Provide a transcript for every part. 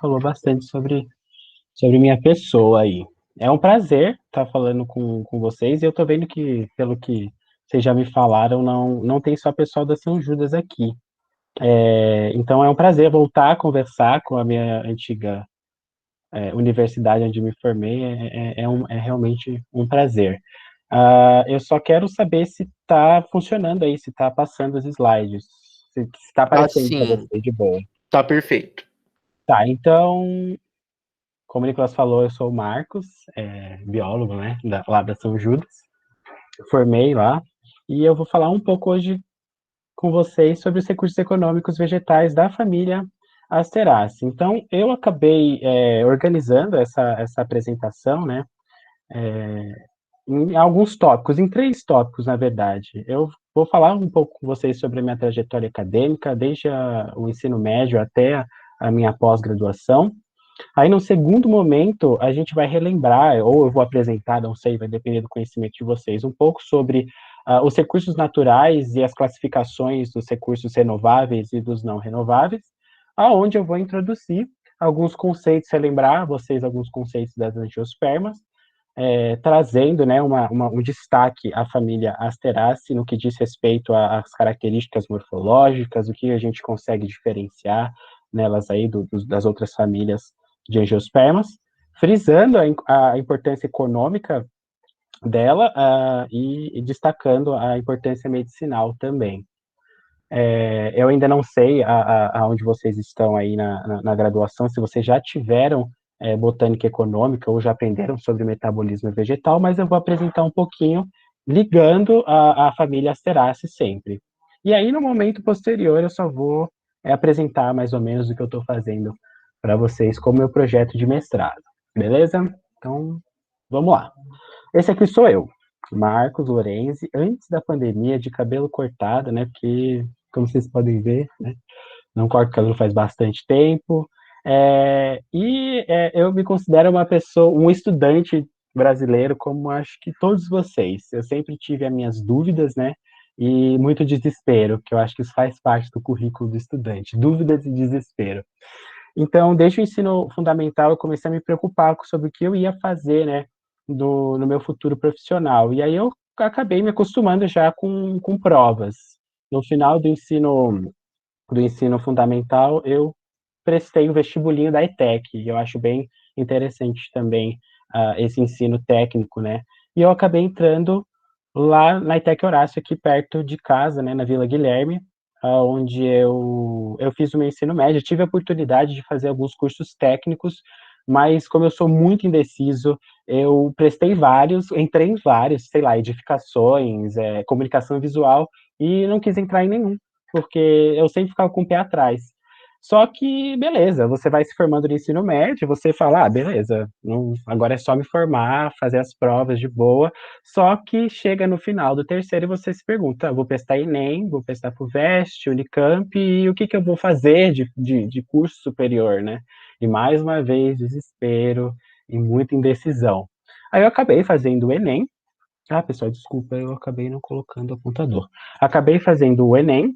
falou bastante sobre minha pessoa aí. É um prazer estar falando com vocês, e eu tô vendo que, pelo que vocês já me falaram, não tem só pessoal da São Judas aqui. Então é um prazer voltar a conversar com a minha antiga universidade onde me formei, é realmente um prazer. Eu só quero saber se está funcionando aí, se está passando os slides, se está Tá aparecendo para sim, você de boa. tá perfeito. Tá, então, como o Nicolas falou, eu sou o Marcos, biólogo, né, lá da São Judas, formei lá, e eu vou falar um pouco hoje com vocês sobre os recursos econômicos vegetais da família Asteraceae. Então, eu acabei organizando essa apresentação, né, em alguns tópicos, em 3 tópicos, na verdade. Eu vou falar um pouco com vocês sobre a minha trajetória acadêmica, desde o ensino médio até a minha pós-graduação. Aí, no segundo momento, a gente vai relembrar, ou eu vou apresentar, não sei, vai depender do conhecimento de vocês, um pouco sobre os recursos naturais e as classificações dos recursos renováveis e dos não renováveis, aonde eu vou introduzir alguns conceitos, relembrar a vocês alguns conceitos das angiospermas, trazendo, né, um destaque à família Asteraceae no que diz respeito às características morfológicas, o que a gente consegue diferenciar nelas aí das outras famílias de angiospermas, frisando a importância econômica dela e destacando a importância medicinal também. Eu ainda não sei aonde vocês estão aí na graduação, se vocês já tiveram botânica econômica ou já aprenderam sobre metabolismo vegetal, mas eu vou apresentar um pouquinho ligando a família Asteraceae sempre. E aí, no momento posterior, eu só vou apresentar mais ou menos o que eu estou fazendo para vocês como meu projeto de mestrado, beleza? Então, vamos lá. Esse aqui sou eu, Marcos Lorenzi, antes da pandemia, de cabelo cortado, né? Porque, como vocês podem ver, né, não corto cabelo faz bastante tempo. Eu me considero uma pessoa, um estudante brasileiro, como acho que todos vocês. Eu sempre tive as minhas dúvidas, né? E muito desespero, que eu acho que isso faz parte do currículo do estudante, dúvidas e desespero. Então, desde o ensino fundamental, eu comecei a me preocupar sobre o que eu ia fazer, né, no meu futuro profissional. E aí eu acabei me acostumando já com provas. No final do ensino fundamental, eu prestei o vestibulinho da ETEC, e eu acho bem interessante também esse ensino técnico, né? E eu acabei entrando lá na ETEC Horácio, aqui perto de casa, né, na Vila Guilherme, onde eu fiz o meu ensino médio, tive a oportunidade de fazer alguns cursos técnicos, mas como eu sou muito indeciso, eu prestei vários, entrei em vários, sei lá, edificações, comunicação visual, e não quis entrar em nenhum, porque eu sempre ficava com o pé atrás. Só que, beleza, você vai se formando no ensino médio, você fala, beleza, agora é só me formar, fazer as provas de boa, só que chega no final do terceiro e você se pergunta, vou prestar Enem, vou prestar FUVEST, Unicamp, e o que que eu vou fazer de curso superior, né? E mais uma vez, desespero e muita indecisão. Aí eu acabei fazendo o Enem, pessoal, desculpa, eu acabei não colocando o apontador. Acabei fazendo o Enem,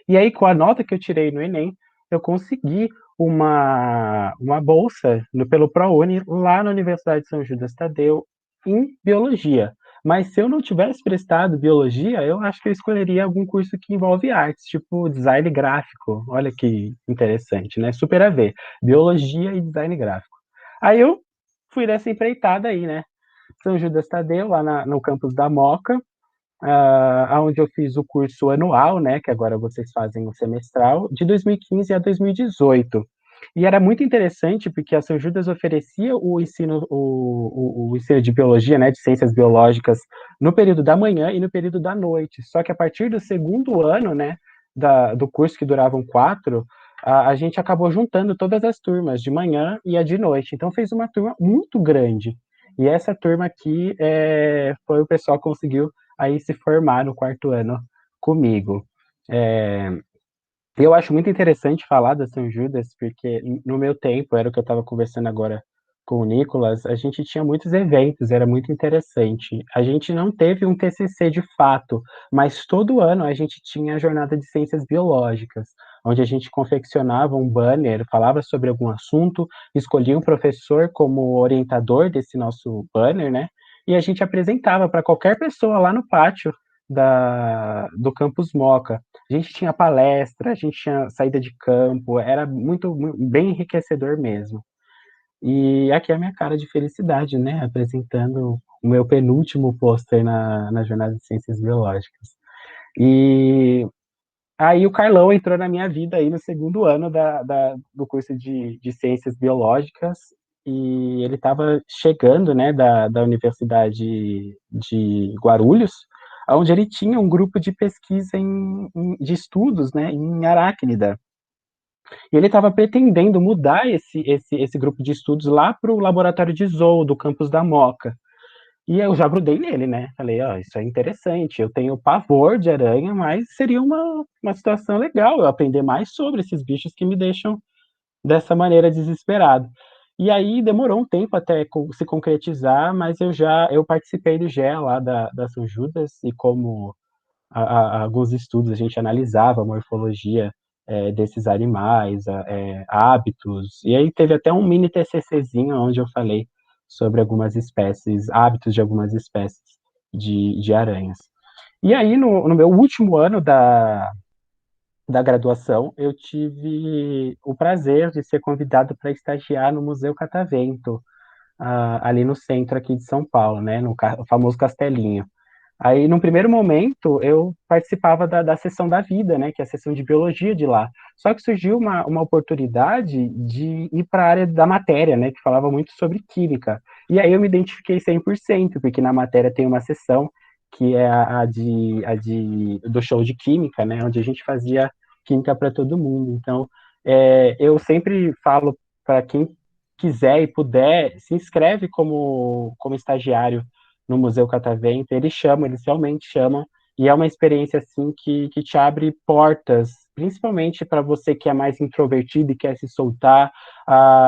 e aí, com a nota que eu tirei no Enem, eu consegui uma bolsa pelo ProUni lá na Universidade de São Judas Tadeu em biologia. Mas se eu não tivesse prestado biologia, eu acho que eu escolheria algum curso que envolve artes, tipo design gráfico. Olha que interessante, né? Super a ver. Biologia e design gráfico. Aí eu fui nessa empreitada aí, né? São Judas Tadeu, lá no campus da Moca, onde eu fiz o curso anual, né, que agora vocês fazem o semestral, de 2015 a 2018. E era muito interessante porque a São Judas oferecia o ensino de biologia, né, de ciências biológicas, no período da manhã e no período da noite. Só que a partir do segundo ano, né, do curso, que duravam 4, a gente acabou juntando todas as turmas, de manhã e a de noite. Então fez uma turma muito grande. E essa turma aqui foi o pessoal que conseguiu aí se formar no quarto ano comigo. É, eu acho muito interessante falar da São Judas, porque no meu tempo, era o que eu estava conversando agora com o Nicolas, a gente tinha muitos eventos, era muito interessante. A gente não teve um TCC de fato, mas todo ano a gente tinha a jornada de ciências biológicas, onde a gente confeccionava um banner, falava sobre algum assunto, escolhia um professor como orientador desse nosso banner, né? E a gente apresentava para qualquer pessoa lá no pátio do Campus Moca. A gente tinha palestra, a gente tinha saída de campo, era bem enriquecedor mesmo. E aqui é a minha cara de felicidade, né? Apresentando o meu penúltimo pôster na Jornada de Ciências Biológicas. E aí o Carlão entrou na minha vida aí no segundo ano do curso de Ciências Biológicas, e ele estava chegando, né, da Universidade de Guarulhos, onde ele tinha um grupo de pesquisa de estudos, né, em aracnida. E ele estava pretendendo mudar esse grupo de estudos lá para o laboratório de zoo do campus da Moca. E eu já grudei nele, né? Falei, ó, isso é interessante. Eu tenho pavor de aranha, mas seria uma situação legal eu aprender mais sobre esses bichos que me deixam dessa maneira desesperado. E aí demorou um tempo até se concretizar, mas eu participei do GEA lá da São Judas, e como alguns estudos, a gente analisava a morfologia desses animais, hábitos, e aí teve até um mini TCCzinho onde eu falei sobre algumas espécies, hábitos de algumas espécies de aranhas. E aí, no meu último ano da graduação, eu tive o prazer de ser convidado para estagiar no Museu Catavento, ali no centro aqui de São Paulo, né, no famoso Castelinho. Aí, num primeiro momento, eu participava da sessão da vida, né, que é a sessão de biologia de lá. Só que surgiu uma oportunidade de ir para a área da matéria, né, que falava muito sobre química. E aí eu me identifiquei 100%, porque na matéria tem uma sessão que é do show de química, né, onde a gente fazia química para todo mundo. Então, eu sempre falo para quem quiser e puder, se inscreve como estagiário no Museu Catavento. Eles realmente chamam, e é uma experiência assim que te abre portas, principalmente para você que é mais introvertido e quer se soltar.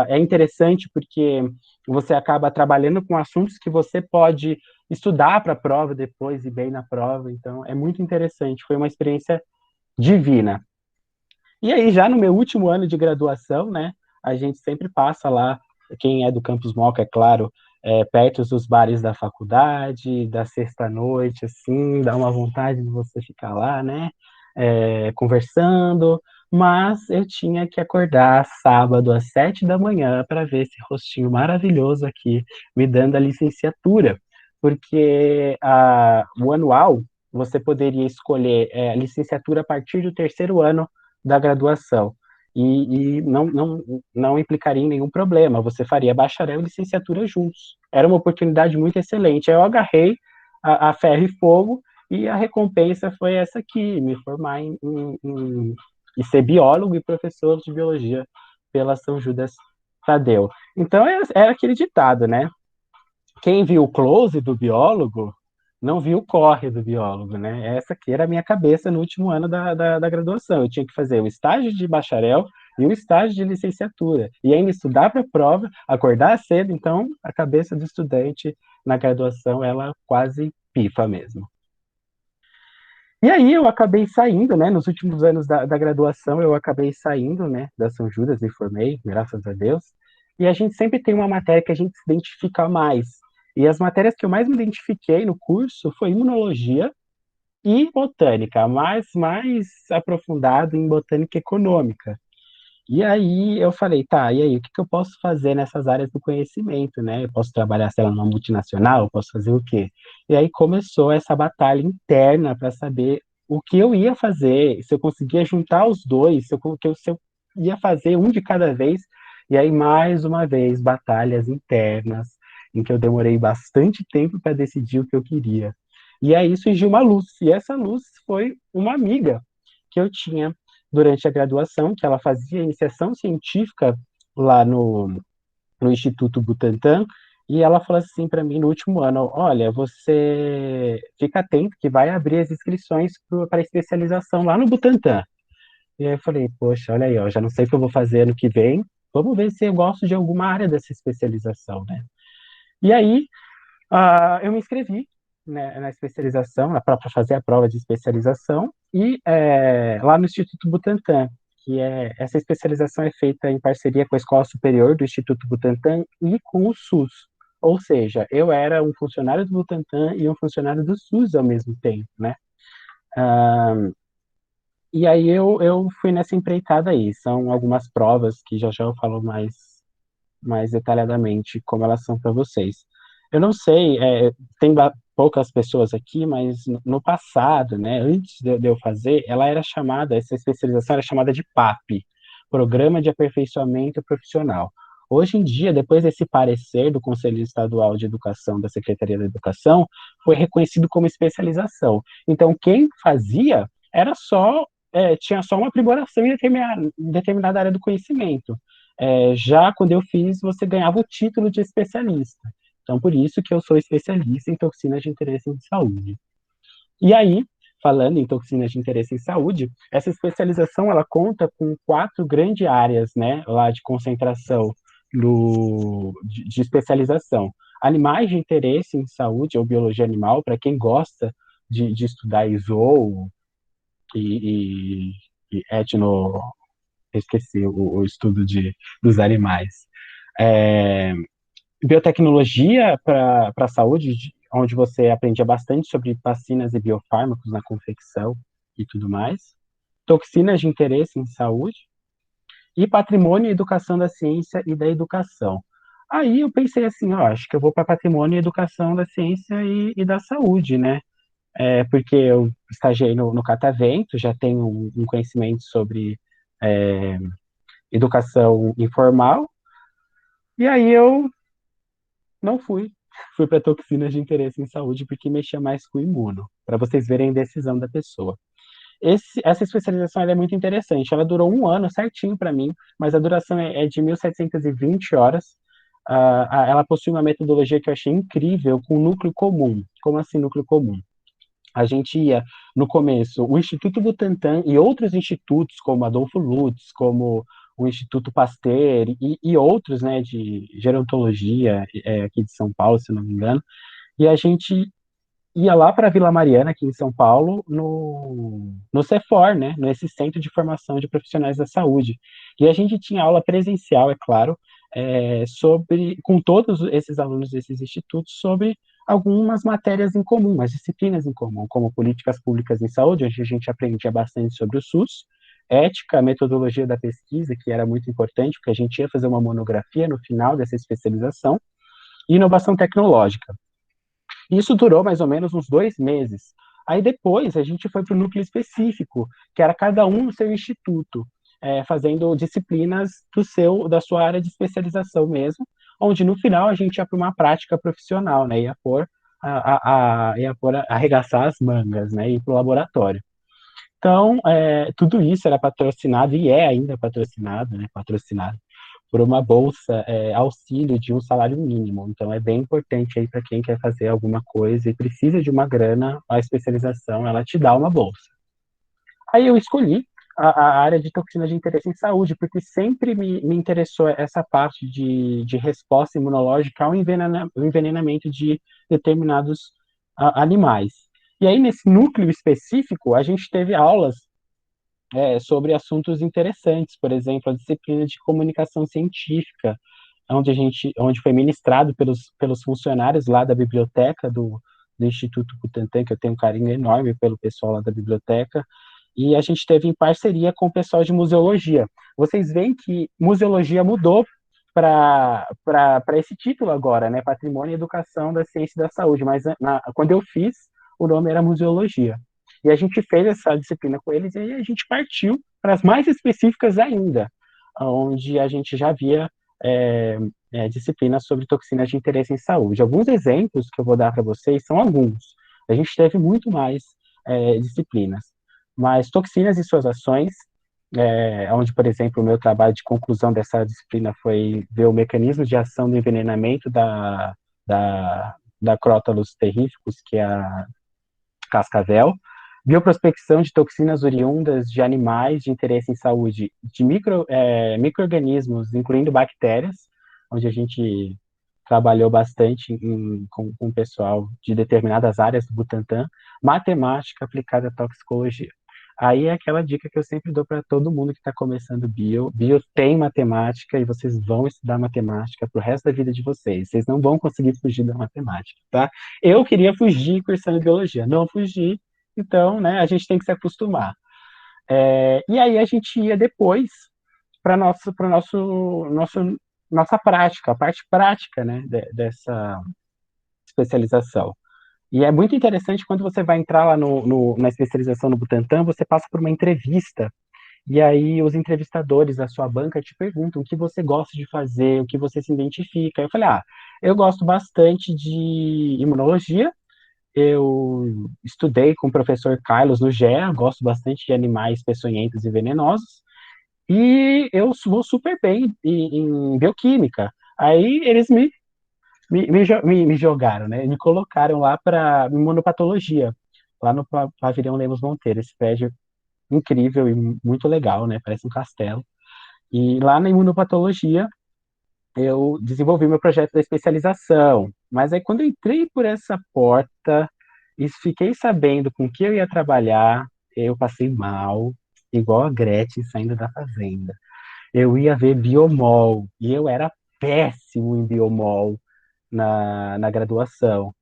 É interessante porque você acaba trabalhando com assuntos que você pode estudar para a prova depois e bem na prova, então é muito interessante, foi uma experiência divina. E aí, já no meu último ano de graduação, né, a gente sempre passa lá, quem é do Campus Moca, é claro, perto dos bares da faculdade, da sexta-noite, assim, dá uma vontade de você ficar lá, né, conversando, mas eu tinha que acordar sábado às 7 da manhã para ver esse rostinho maravilhoso aqui, me dando a licenciatura, porque o anual, você poderia escolher a licenciatura a partir do terceiro ano da graduação. E não implicaria em nenhum problema, você faria bacharel e licenciatura juntos. Era uma oportunidade muito excelente. Aí eu agarrei a ferro e fogo, e a recompensa foi essa aqui, me formar em ser biólogo e professor de biologia pela São Judas Tadeu. Então era aquele ditado, né? Quem viu o close do biólogo não viu o corre do biólogo, né? Essa aqui era a minha cabeça no último ano da graduação. Eu tinha que fazer o estágio de bacharel e o estágio de licenciatura. E ainda estudar para a prova, acordar cedo. Então, a cabeça do estudante na graduação, ela quase pifa mesmo. E aí eu acabei saindo, né? Nos últimos anos da graduação, eu acabei saindo, né? Da São Judas, me formei, graças a Deus. E a gente sempre tem uma matéria que a gente se identifica mais. E as matérias que eu mais me identifiquei no curso foi imunologia e botânica, mais aprofundado em botânica econômica. E aí eu falei, tá, e aí, o que que eu posso fazer nessas áreas do conhecimento, né? Eu posso trabalhar, sei lá, numa multinacional, eu posso fazer o quê? E aí começou essa batalha interna para saber o que eu ia fazer, se eu conseguia juntar os dois, se eu ia fazer um de cada vez. E aí, mais uma vez, batalhas internas, em que eu demorei bastante tempo para decidir o que eu queria. E aí surgiu uma luz, e essa luz foi uma amiga que eu tinha durante a graduação, que ela fazia iniciação científica lá no Instituto Butantan, e ela falou assim para mim no último ano: olha, você fica atento que vai abrir as inscrições para especialização lá no Butantan. E aí eu falei, poxa, olha aí, ó, já não sei o que eu vou fazer ano que vem, vamos ver se eu gosto de alguma área dessa especialização, né? E aí eu me inscrevi, né, na especialização, para fazer a prova de especialização, e lá no Instituto Butantan. essa especialização é feita em parceria com a Escola Superior do Instituto Butantan e com o SUS. Ou seja, eu era um funcionário do Butantan e um funcionário do SUS ao mesmo tempo, né? E aí eu fui nessa empreitada aí. São algumas provas que já eu falo mais detalhadamente como elas são para vocês. Eu não sei, tem poucas pessoas aqui, mas no passado, né, antes de eu fazer, essa especialização era chamada de PAP, Programa de Aperfeiçoamento Profissional. Hoje em dia, depois desse parecer do Conselho Estadual de Educação, da Secretaria da Educação, foi reconhecido como especialização. Então, quem fazia era tinha só uma aprimoração em determinada área do conhecimento. Já quando eu fiz, você ganhava o título de especialista. Então, por isso que eu sou especialista em toxinas de interesse em saúde. E aí, falando em toxinas de interesse em saúde, essa especialização ela conta com 4 grandes áreas, né, lá de concentração de especialização. Animais de interesse em saúde ou biologia animal, para quem gosta de estudar isoo e, e etno, esqueci o estudo dos animais. É, biotecnologia para a saúde, onde você aprendia bastante sobre vacinas e biofármacos na confecção e tudo mais. Toxinas de interesse em saúde. E patrimônio e educação da ciência e da educação. Aí eu pensei assim, ó, acho que eu vou para patrimônio e educação da ciência e da saúde, né? Porque eu estagiei no Catavento, já tenho um conhecimento sobre é, educação informal, e aí eu não fui. Fui para toxinas de interesse em saúde porque mexia mais com o imuno, para vocês verem a decisão da pessoa. Essa especialização ela é muito interessante. Ela durou um ano certinho para mim, mas a duração é de 1.720 horas. Ela possui uma metodologia que eu achei incrível, com núcleo comum. Como assim núcleo comum? A gente ia, no começo, o Instituto Butantan e outros institutos, como Adolfo Lutz, como o Instituto Pasteur e outros, né, de gerontologia, aqui de São Paulo, se não me engano, e a gente ia lá para Vila Mariana, aqui em São Paulo, no CEFOR, né, nesse Centro de Formação de Profissionais da Saúde. E a gente tinha aula presencial, é claro, com todos esses alunos desses institutos, sobre algumas matérias em comum, as disciplinas em comum, como políticas públicas em saúde, onde a gente aprendia bastante sobre o SUS, ética, metodologia da pesquisa, que era muito importante, porque a gente ia fazer uma monografia no final dessa especialização, e inovação tecnológica. Isso durou mais ou menos uns 2 meses. Aí depois a gente foi para o núcleo específico, que era cada um no seu instituto, fazendo disciplinas da sua área de especialização mesmo, onde no final a gente ia para uma prática profissional, né? Arregaçar as mangas, né? Ir para o laboratório. Então, tudo isso era patrocinado e é ainda patrocinado, né? Patrocinado por uma bolsa auxílio de um salário mínimo. Então, é bem importante aí para quem quer fazer alguma coisa e precisa de uma grana, a especialização, ela te dá uma bolsa. Aí eu escolhi a área de toxina de interesse em saúde, porque sempre me interessou essa parte de resposta imunológica ao envenenamento de determinados animais. E aí, nesse núcleo específico, a gente teve aulas sobre assuntos interessantes, por exemplo, a disciplina de comunicação científica, onde foi ministrado pelos funcionários lá da biblioteca do Instituto Butantan, que eu tenho um carinho enorme pelo pessoal lá da biblioteca, e a gente teve em parceria com o pessoal de museologia. Vocês veem que museologia mudou para esse título agora, né? Patrimônio e Educação da Ciência e da Saúde, mas quando eu fiz, o nome era museologia. E a gente fez essa disciplina com eles e aí a gente partiu para as mais específicas ainda, onde a gente já via disciplinas sobre toxinas de interesse em saúde. Alguns exemplos que eu vou dar para vocês são alguns. A gente teve muito mais disciplinas. Mas toxinas e suas ações, onde, por exemplo, o meu trabalho de conclusão dessa disciplina foi ver o mecanismo de ação do envenenamento da Crotalus terrificus, que é a cascavel, bioprospecção de toxinas oriundas de animais de interesse em saúde, de micro-organismos, incluindo bactérias, onde a gente trabalhou bastante com o pessoal de determinadas áreas do Butantan, matemática aplicada à toxicologia. Aí é aquela dica que eu sempre dou para todo mundo que está começando bio. Bio tem matemática e vocês vão estudar matemática pro resto da vida de vocês. Vocês não vão conseguir fugir da matemática, tá? Eu queria fugir cursando biologia, não fugi, então, né, a gente tem que se acostumar. E aí a gente ia depois para nossa prática, a parte prática, né, dessa especialização. E é muito interessante quando você vai entrar lá na especialização no Butantan, você passa por uma entrevista, e aí os entrevistadores da sua banca te perguntam o que você gosta de fazer, o que você se identifica. Eu falei, eu gosto bastante de imunologia, eu estudei com o professor Carlos no GEA, gosto bastante de animais peçonhentos e venenosos, e eu vou super bem em bioquímica. Aí eles me jogaram, né? Me colocaram lá para imunopatologia, lá no Pavilhão Lemos Monteiro, esse prédio incrível e muito legal, né? Parece um castelo. E lá na imunopatologia, eu desenvolvi meu projeto da especialização. Mas aí, quando eu entrei por essa porta e fiquei sabendo com que eu ia trabalhar, eu passei mal, igual a Gretchen saindo da fazenda. Eu ia ver biomol, e eu era péssimo em biomol na graduação.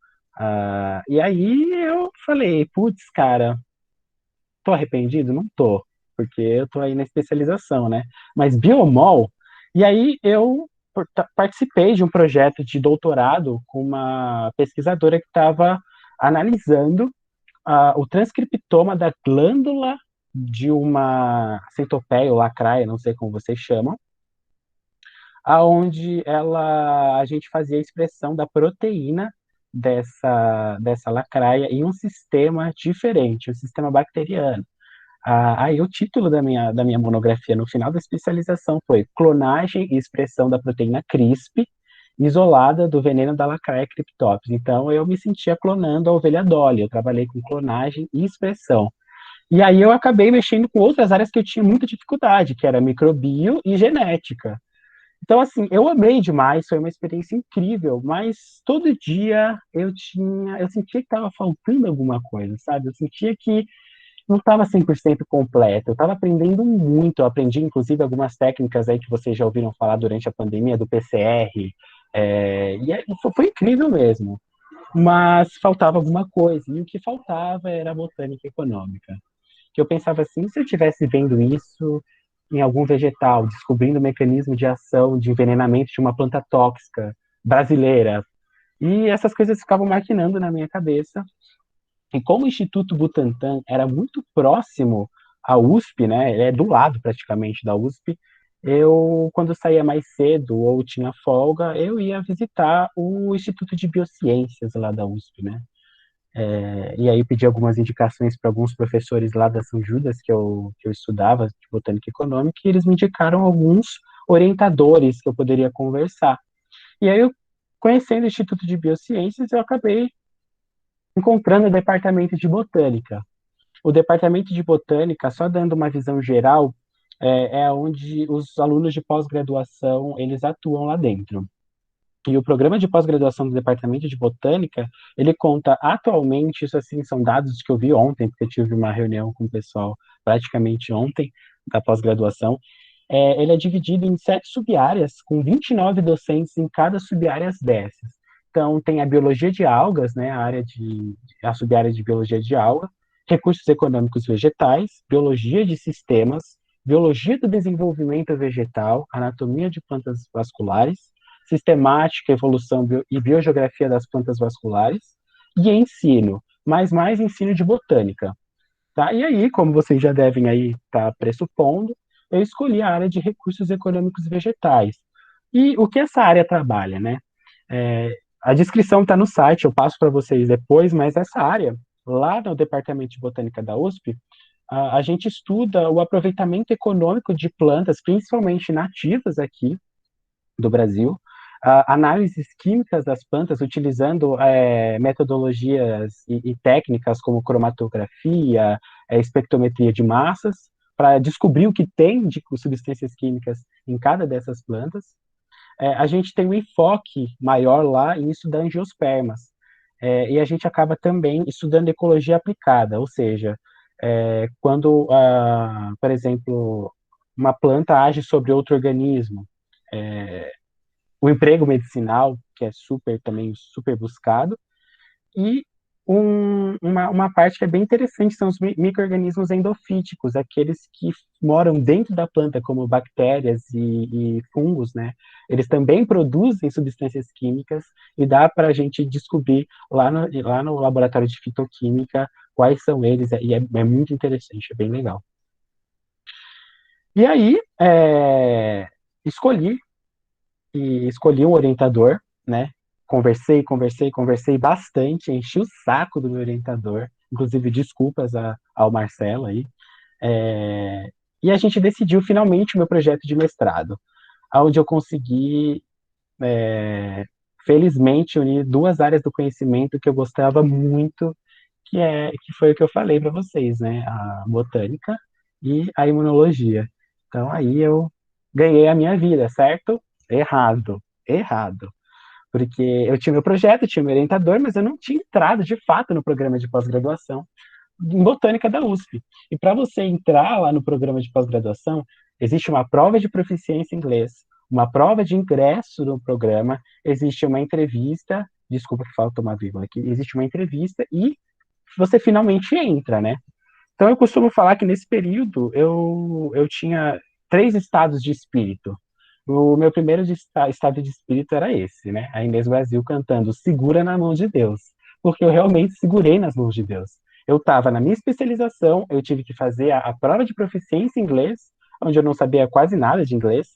E aí eu falei, putz, cara, tô arrependido? Não tô, porque eu tô aí na especialização, né? Mas biomol, e aí eu participei de um projeto de doutorado com uma pesquisadora que estava analisando o transcriptoma da glândula de uma centopeia ou lacraia, não sei como vocês chamam, aonde a gente fazia a expressão da proteína dessa lacraia em um sistema diferente, um sistema bacteriano. Aí o título da minha monografia no final da especialização foi Clonagem e expressão da proteína CRISP isolada do veneno da Lacraia cryptopsis. Então eu me sentia clonando a ovelha Dolly, eu trabalhei com clonagem e expressão. E aí eu acabei mexendo com outras áreas que eu tinha muita dificuldade, que era microbio e genética. Então, assim, eu amei demais, foi uma experiência incrível, mas todo dia eu sentia que estava faltando alguma coisa, sabe? Eu sentia que não estava 100% completo, eu estava aprendendo muito, eu aprendi inclusive algumas técnicas aí que vocês já ouviram falar durante a pandemia, do PCR, foi incrível mesmo, mas faltava alguma coisa, e o que faltava era a botânica econômica, que eu pensava assim, se eu estivesse vendo isso em algum vegetal, descobrindo o mecanismo de ação de envenenamento de uma planta tóxica brasileira, e essas coisas ficavam maquinando na minha cabeça, e como o Instituto Butantan era muito próximo à USP, né, ele é do lado praticamente da USP, quando saía mais cedo ou tinha folga, eu ia visitar o Instituto de Biociências lá da USP, né? E aí pedi algumas indicações para alguns professores lá da São Judas que eu estudava de botânica econômica e eles me indicaram alguns orientadores que eu poderia conversar. E aí eu conhecendo o Instituto de Biociências, eu acabei encontrando o departamento de botânica. O departamento de botânica, só dando uma visão geral, é onde os alunos de pós-graduação eles atuam lá dentro. E o programa de pós-graduação do Departamento de Botânica, ele conta atualmente, isso assim, são dados que eu vi ontem, porque eu tive uma reunião com o pessoal praticamente ontem, da pós-graduação, ele é dividido em 7 sub-áreas, com 29 docentes em cada sub-áreas dessas. Então, tem a biologia de algas, né, a sub-área de biologia de alga, recursos econômicos vegetais, biologia de sistemas, biologia do desenvolvimento vegetal, anatomia de plantas vasculares, sistemática, evolução e biogeografia das plantas vasculares, e ensino, mas mais ensino de botânica. Tá? E aí, como vocês já devem aí estar pressupondo, eu escolhi a área de recursos econômicos vegetais. E o que essa área trabalha, né? A descrição está no site, eu passo para vocês depois, mas essa área, lá no Departamento de Botânica da USP, a gente estuda o aproveitamento econômico de plantas, principalmente nativas aqui do Brasil, análises químicas das plantas utilizando metodologias e técnicas como cromatografia, espectrometria de massas, para descobrir o que tem de substâncias químicas em cada dessas plantas. A gente tem um enfoque maior lá em estudar angiospermas. E a gente acaba também estudando ecologia aplicada, ou seja, Quando, por exemplo, uma planta age sobre outro organismo, o emprego medicinal, que é super também super buscado, e uma parte que é bem interessante são os micro-organismos endofíticos, aqueles que moram dentro da planta, como bactérias e fungos, né? Eles também produzem substâncias químicas e dá para a gente descobrir lá no laboratório de fitoquímica quais são eles, e é muito interessante, é bem legal. E aí, escolhi escolhi um orientador, né? Conversei bastante, enchi o saco do meu orientador, inclusive desculpas ao Marcelo aí. É, e a gente decidiu finalmente o meu projeto de mestrado, onde eu consegui, felizmente, unir duas áreas do conhecimento que eu gostava muito, que foi o que eu falei para vocês, né? A botânica e a imunologia. Então aí eu ganhei a minha vida, certo? Errado, errado. Porque eu tinha meu projeto, tinha meu orientador, mas eu não tinha entrado de fato no programa de pós-graduação em botânica da USP. E para você entrar lá no programa de pós-graduação, existe uma prova de proficiência em inglês, uma prova de ingresso no programa, existe uma entrevista, desculpa que falta uma vírgula aqui, existe uma entrevista e você finalmente entra, né? Então eu costumo falar que nesse período eu tinha três estados de espírito. O meu primeiro estado de espírito era esse, né? A Inês Brasil cantando Segura na mão de Deus, porque eu realmente segurei nas mãos de Deus. Eu estava na minha especialização, eu tive que fazer a prova de proficiência em inglês, onde eu não sabia quase nada de inglês.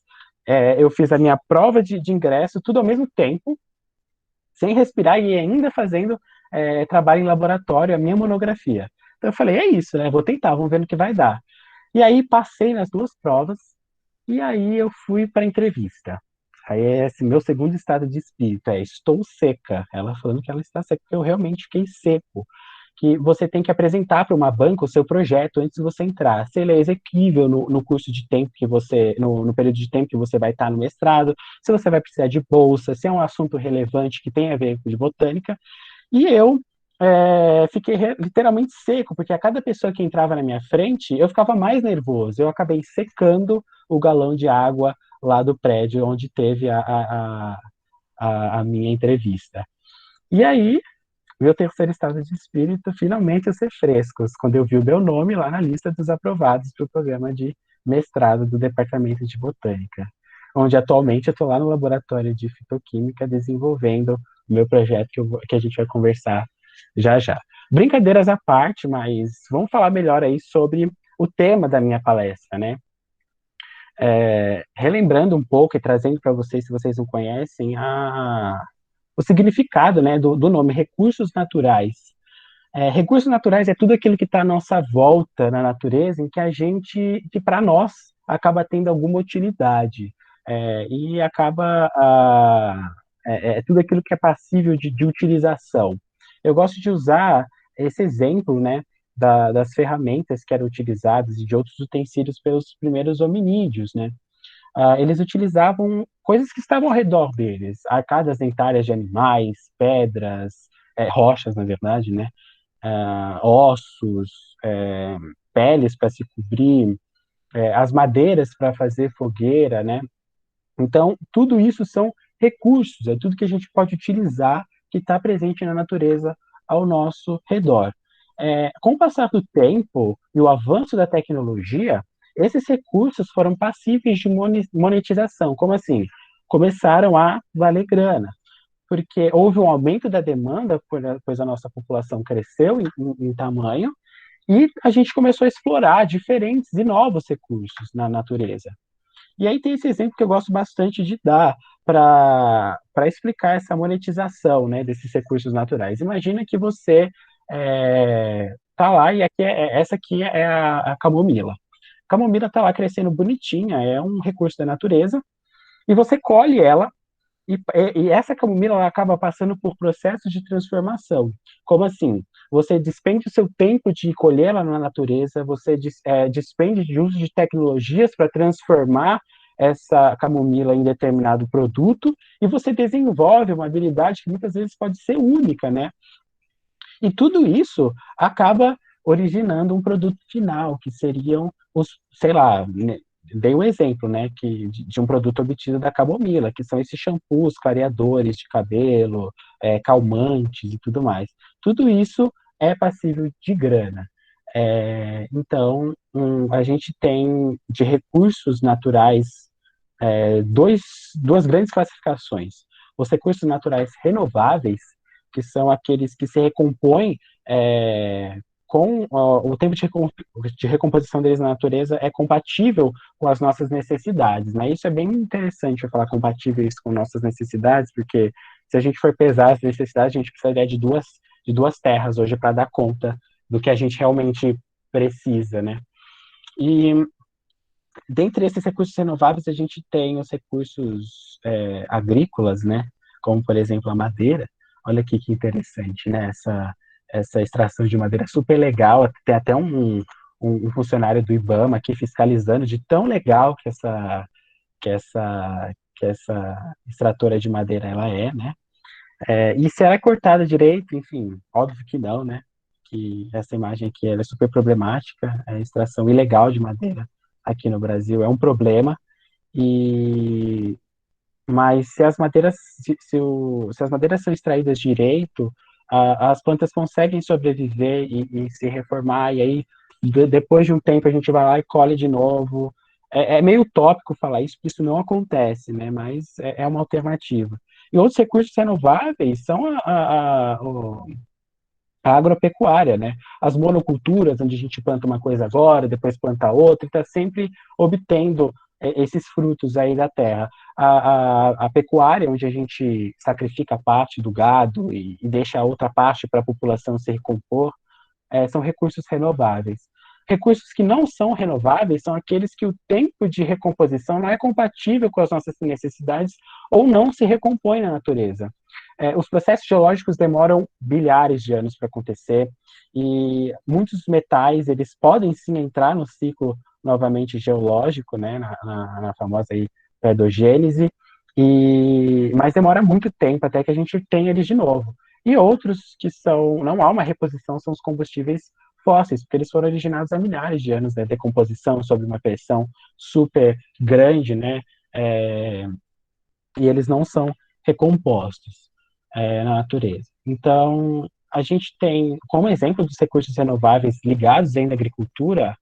Eu fiz a minha prova de ingresso, tudo ao mesmo tempo, sem respirar e ainda fazendo trabalho em laboratório, a minha monografia. Então eu falei, é isso, né? Vou tentar, vamos ver no que vai dar. E aí passei nas duas provas, e aí eu fui para a entrevista. Aí esse meu segundo estado de espírito estou seca. Ela falando que ela está seca, porque eu realmente fiquei seco. Que você tem que apresentar para uma banca o seu projeto antes de você entrar. Se ele é exequível no curso de tempo que você, no período de tempo que você vai estar no mestrado, se você vai precisar de bolsa, se é um assunto relevante que tem a ver com de botânica. E eu fiquei literalmente seco, porque a cada pessoa que entrava na minha frente, eu ficava mais nervoso. Eu acabei secando o galão de água lá do prédio onde teve a minha entrevista. E aí, meu terceiro estado de espírito, finalmente eu ser frescos, quando eu vi o meu nome lá na lista dos aprovados para o programa de mestrado do Departamento de Botânica, onde atualmente eu estou lá no laboratório de fitoquímica desenvolvendo o meu projeto que a gente vai conversar já já. Brincadeiras à parte, mas vamos falar melhor aí sobre o tema da minha palestra, né? Relembrando um pouco e trazendo para vocês, se vocês não conhecem, o significado, né, do nome recursos naturais. Recursos naturais é tudo aquilo que está à nossa volta na natureza, em que que para nós, acaba tendo alguma utilidade. E acaba, tudo aquilo que é passível de utilização. Eu gosto de usar esse exemplo, né, das ferramentas que eram utilizadas e de outros utensílios pelos primeiros hominídeos, né? Eles utilizavam coisas que estavam ao redor deles, arcadas dentárias de animais, pedras, rochas, na verdade, né? Ossos, peles para se cobrir, as madeiras para fazer fogueira, né? Então, tudo isso são recursos, é tudo que a gente pode utilizar que está presente na natureza ao nosso redor. Com o passar do tempo e o avanço da tecnologia, esses recursos foram passíveis de monetização. Como assim? Começaram a valer grana, porque houve um aumento da demanda, pois a nossa população cresceu em tamanho, e a gente começou a explorar diferentes e novos recursos na natureza. E aí tem esse exemplo que eu gosto bastante de dar para explicar essa monetização, né, desses recursos naturais. Imagina que você tá lá e essa aqui é a camomila. A camomila tá lá crescendo bonitinha, é um recurso da natureza, e você colhe ela e essa camomila ela acaba passando por processos de transformação. Como assim? Você despende o seu tempo de colhê-la na natureza, você despende de uso de tecnologias para transformar essa camomila em determinado produto, e você desenvolve uma habilidade que muitas vezes pode ser única, né? E tudo isso acaba originando um produto final, que seriam os, sei lá, né, dei um exemplo, né, de um produto obtido da camomila, que são esses shampoos, clareadores de cabelo, calmantes e tudo mais. Tudo isso é passível de grana. Então, a gente tem de recursos naturais duas grandes classificações. Os recursos naturais renováveis, que são aqueles que se recompõem com o tempo de recomposição deles na natureza é compatível com as nossas necessidades, né? Isso é bem interessante eu falar compatíveis com nossas necessidades, porque se a gente for pesar as necessidades, a gente precisaria de duas terras hoje para dar conta do que a gente realmente precisa, né? E dentre esses recursos renováveis, a gente tem os recursos agrícolas, né? Como, por exemplo, a madeira. Olha aqui que interessante, né? Essa extração de madeira super legal. Tem até um funcionário do IBAMA aqui fiscalizando de tão legal que essa extratora de madeira ela é, né? E se ela é cortada direito, enfim, óbvio que não, né? Que essa imagem aqui ela é super problemática, a extração ilegal de madeira aqui no Brasil é um problema, e mas se as madeiras, se as madeiras são extraídas direito, as plantas conseguem sobreviver e se reformar, e aí depois de um tempo a gente vai lá e colhe de novo. É meio utópico falar isso, porque isso não acontece, né? Mas é uma alternativa. E outros recursos renováveis são a agropecuária, né? As monoculturas, onde a gente planta uma coisa agora, depois planta outra, e está sempre obtendo esses frutos aí da terra. A pecuária, onde a gente sacrifica parte do gado e deixa a outra parte para a população se recompor, são recursos renováveis. Recursos que não são renováveis são aqueles que o tempo de recomposição não é compatível com as nossas necessidades ou não se recompõe na natureza. Os processos geológicos demoram bilhares de anos para acontecer e muitos metais eles podem sim entrar no ciclo novamente geológico, né, na famosa aí pedogênese, mas demora muito tempo até que a gente tenha eles de novo. E outros que não há uma reposição, são os combustíveis fósseis, porque eles foram originados há milhares de anos, né, decomposição sob uma pressão super grande, né, é, e eles não são recompostos na natureza. Então, a gente tem, como exemplo dos recursos renováveis ligados ainda à agricultura,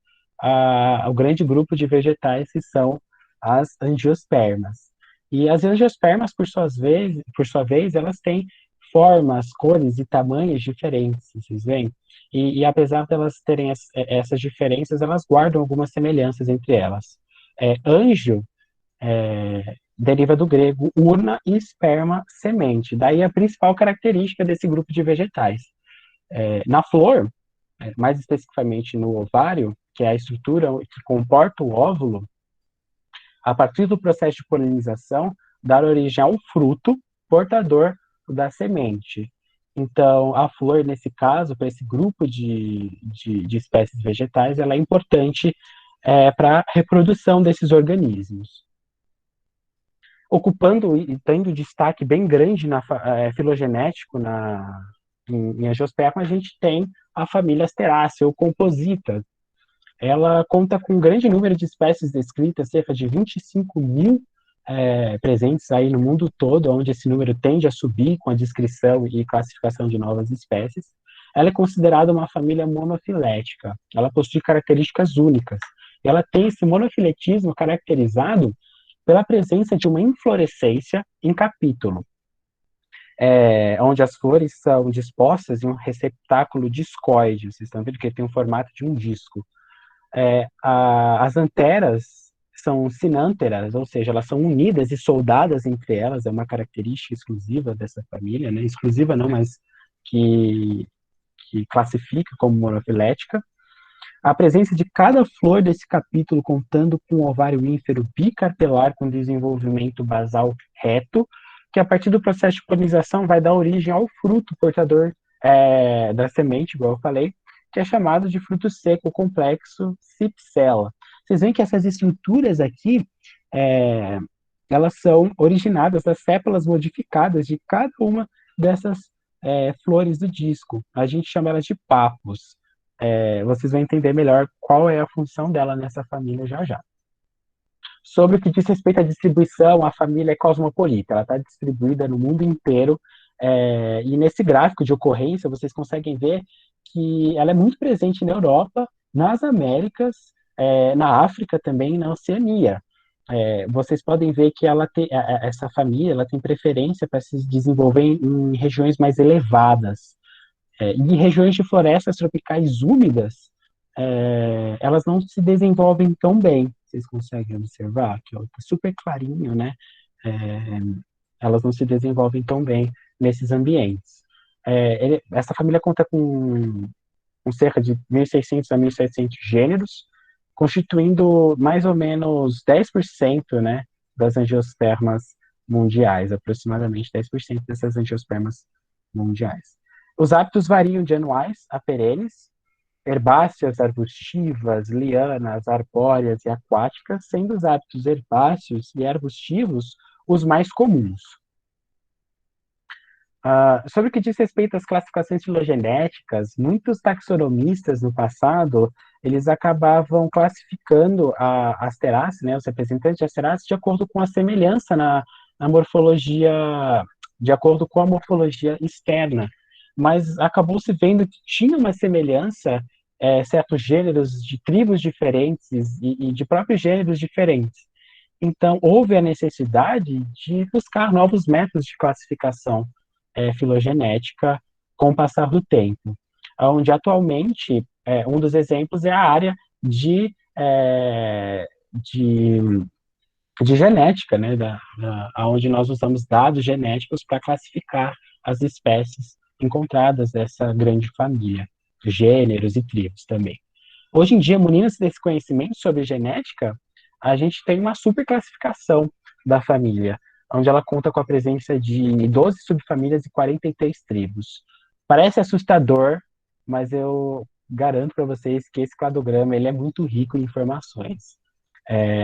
o grande grupo de vegetais que são as angiospermas. E as angiospermas, por sua vez, elas têm formas, cores e tamanhos diferentes, vocês veem? E apesar delas terem essas diferenças, elas guardam algumas semelhanças entre elas. Anjo deriva do grego urna e esperma, semente. Daí a principal característica desse grupo de vegetais. Na flor, mais especificamente no ovário, que é a estrutura que comporta o óvulo, a partir do processo de polinização, dar origem a um fruto portador da semente. Então, a flor, nesse caso, para esse grupo de espécies vegetais, ela é importante para a reprodução desses organismos. Ocupando e tendo destaque bem grande filogenético em angiosperma, a gente tem a família Asterácea, ou composita. Ela conta com um grande número de espécies descritas, cerca de 25 mil presentes aí no mundo todo, onde esse número tende a subir com a descrição e classificação de novas espécies. Ela é considerada uma família monofilética. Ela possui características únicas. Ela tem esse monofiletismo caracterizado pela presença de uma inflorescência em capítulo, onde as flores são dispostas em um receptáculo discoide. Vocês estão vendo que tem um formato de um disco. As anteras são sinânteras, ou seja, elas são unidas e soldadas entre elas, é uma característica exclusiva dessa família, né? Exclusiva não, mas que classifica como monofilética. A presença de cada flor desse capítulo contando com um ovário ínfero bicarpelar com desenvolvimento basal reto, que a partir do processo de polinização vai dar origem ao fruto portador da semente, igual eu falei, que é chamado de fruto seco complexo cipsela. Vocês veem que essas estruturas aqui, elas são originadas das sépalas modificadas de cada uma dessas flores do disco. A gente chama elas de papos. Vocês vão entender melhor qual é a função dela nessa família já já. Sobre o que diz respeito à distribuição, a família é cosmopolita, ela está distribuída no mundo inteiro, e nesse gráfico de ocorrência vocês conseguem ver que ela é muito presente na Europa, nas Américas, na África também, na Oceania. Vocês podem ver que essa família ela tem preferência para se desenvolver em regiões mais elevadas. Em regiões de florestas tropicais úmidas, elas não se desenvolvem tão bem. Vocês conseguem observar que está super clarinho, né? É, Elas não se desenvolvem tão bem nesses ambientes. Essa família conta com cerca de 1.600 a 1.700 gêneros, constituindo mais ou menos 10%, né, das angiospermas mundiais, aproximadamente 10% dessas angiospermas mundiais. Os hábitos variam de anuais a perenes, herbáceas, arbustivas, lianas, arbóreas e aquáticas, sendo os hábitos herbáceos e arbustivos os mais comuns. Sobre o que diz respeito às classificações filogenéticas, muitos taxonomistas no passado, eles acabavam classificando as teráceas, né, os representantes de teráceas, de acordo com a semelhança na morfologia, de acordo com a morfologia externa. Mas acabou se vendo que tinha uma semelhança, certos gêneros de tribos diferentes e de próprios gêneros diferentes. Então, houve a necessidade de buscar novos métodos de classificação filogenética com o passar do tempo, onde atualmente um dos exemplos é a área de, é, de, de genética, né, onde nós usamos dados genéticos para classificar as espécies encontradas dessa grande família, gêneros e tribos também. Hoje em dia, munidos desse conhecimento sobre genética, a gente tem uma super classificação da família, onde ela conta com a presença de 12 subfamílias e 43 tribos. Parece assustador, mas eu garanto para vocês que esse cladograma ele é muito rico em informações.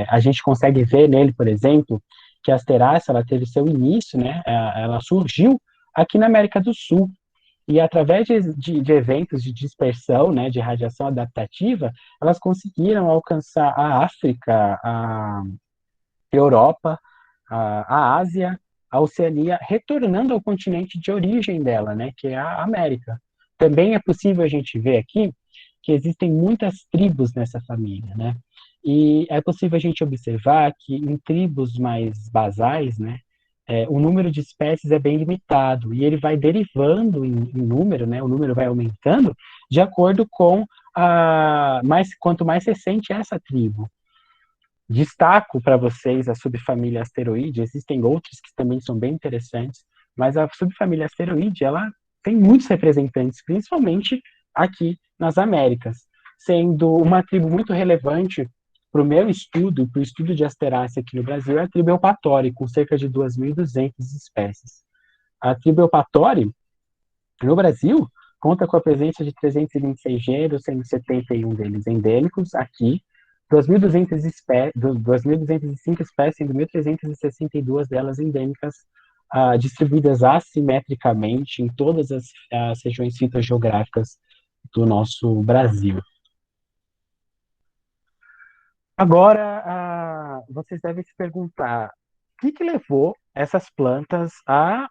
A gente consegue ver nele, por exemplo, que a Asterácea ela teve seu início, né? Ela surgiu aqui na América do Sul, e através de eventos de dispersão, né, de radiação adaptativa, elas conseguiram alcançar a África, a Europa, a Ásia, a Oceania, retornando ao continente de origem dela, né, que é a América. Também é possível a gente ver aqui que existem muitas tribos nessa família, né? E é possível a gente observar que em tribos mais basais, né, o número de espécies é bem limitado e ele vai derivando em número, né? O número vai aumentando de acordo com quanto mais recente é essa tribo. Destaco para vocês a subfamília asteroide, existem outros que também são bem interessantes, mas a subfamília asteroide, ela tem muitos representantes, principalmente aqui nas Américas, sendo uma tribo muito relevante para o meu estudo, para o estudo de asterácea aqui no Brasil, é a tribo Eupatori, com cerca de 2.200 espécies. A tribo Eupatori, no Brasil, conta com a presença de 326 gêneros, sendo 71 deles endêmicos aqui, 2.205 espécies, sendo 1.362 delas endêmicas, distribuídas assimetricamente em todas as regiões fitogeográficas do nosso Brasil. Agora, vocês devem se perguntar, o que levou essas plantas a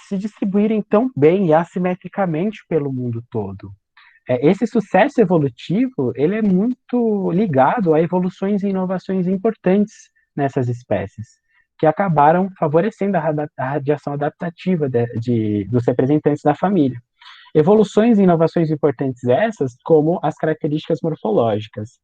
se distribuírem tão bem e assimetricamente pelo mundo todo? Esse sucesso evolutivo, ele é muito ligado a evoluções e inovações importantes nessas espécies, que acabaram favorecendo a radiação adaptativa dos representantes da família. Evoluções e inovações importantes essas, como as características morfológicas.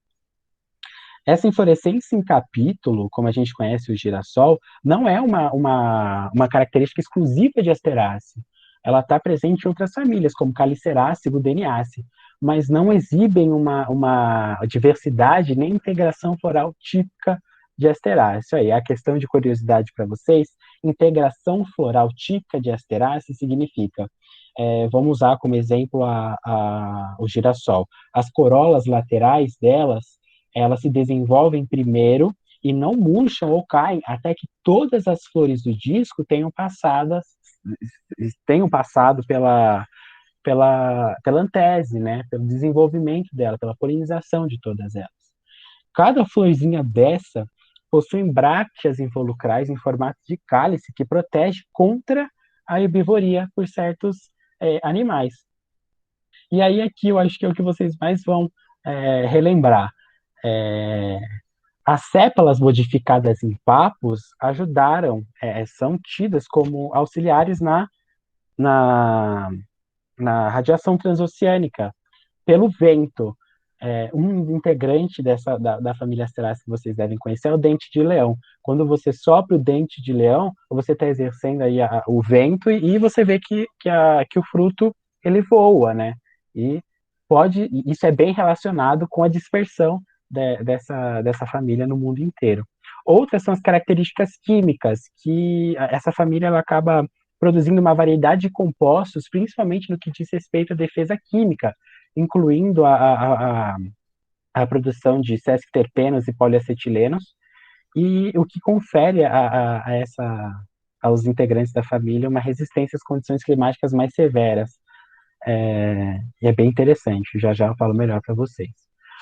Essa inflorescência em capítulo, como a gente conhece o girassol, não é uma característica exclusiva de Asterácea. Ela está presente em outras famílias, como Calyceraceae e Gudeniaceae, mas não exibem uma diversidade nem integração floral típica de Asterácea. Aí, a questão de curiosidade para vocês, integração floral típica de Asterácea significa, vamos usar como exemplo o girassol, as corolas laterais delas, elas se desenvolvem primeiro e não murcham ou caem até que todas as flores do disco tenham passado pela antese, né? Pelo desenvolvimento dela, pela polinização de todas elas. Cada florzinha dessa possui brácteas involucrais em formato de cálice que protege contra a herbivoria por certos animais. E aí aqui eu acho que é o que vocês mais vão relembrar. É, as sépalas modificadas em papos ajudaram, são tidas como auxiliares na, na radiação transoceânica, pelo vento. Um integrante da família Asterácea que vocês devem conhecer é o dente de leão. Quando você sopra o dente de leão, você está exercendo aí o vento e você vê que o fruto ele voa, né? E isso é bem relacionado com a dispersão dessa família no mundo inteiro. Outras são as características químicas, que essa família ela acaba produzindo uma variedade de compostos, principalmente no que diz respeito à defesa química, incluindo a produção de sesquiterpenos e poliacetilenos, e o que confere aos integrantes da família uma resistência às condições climáticas mais severas. E é bem interessante, já já eu falo melhor para vocês.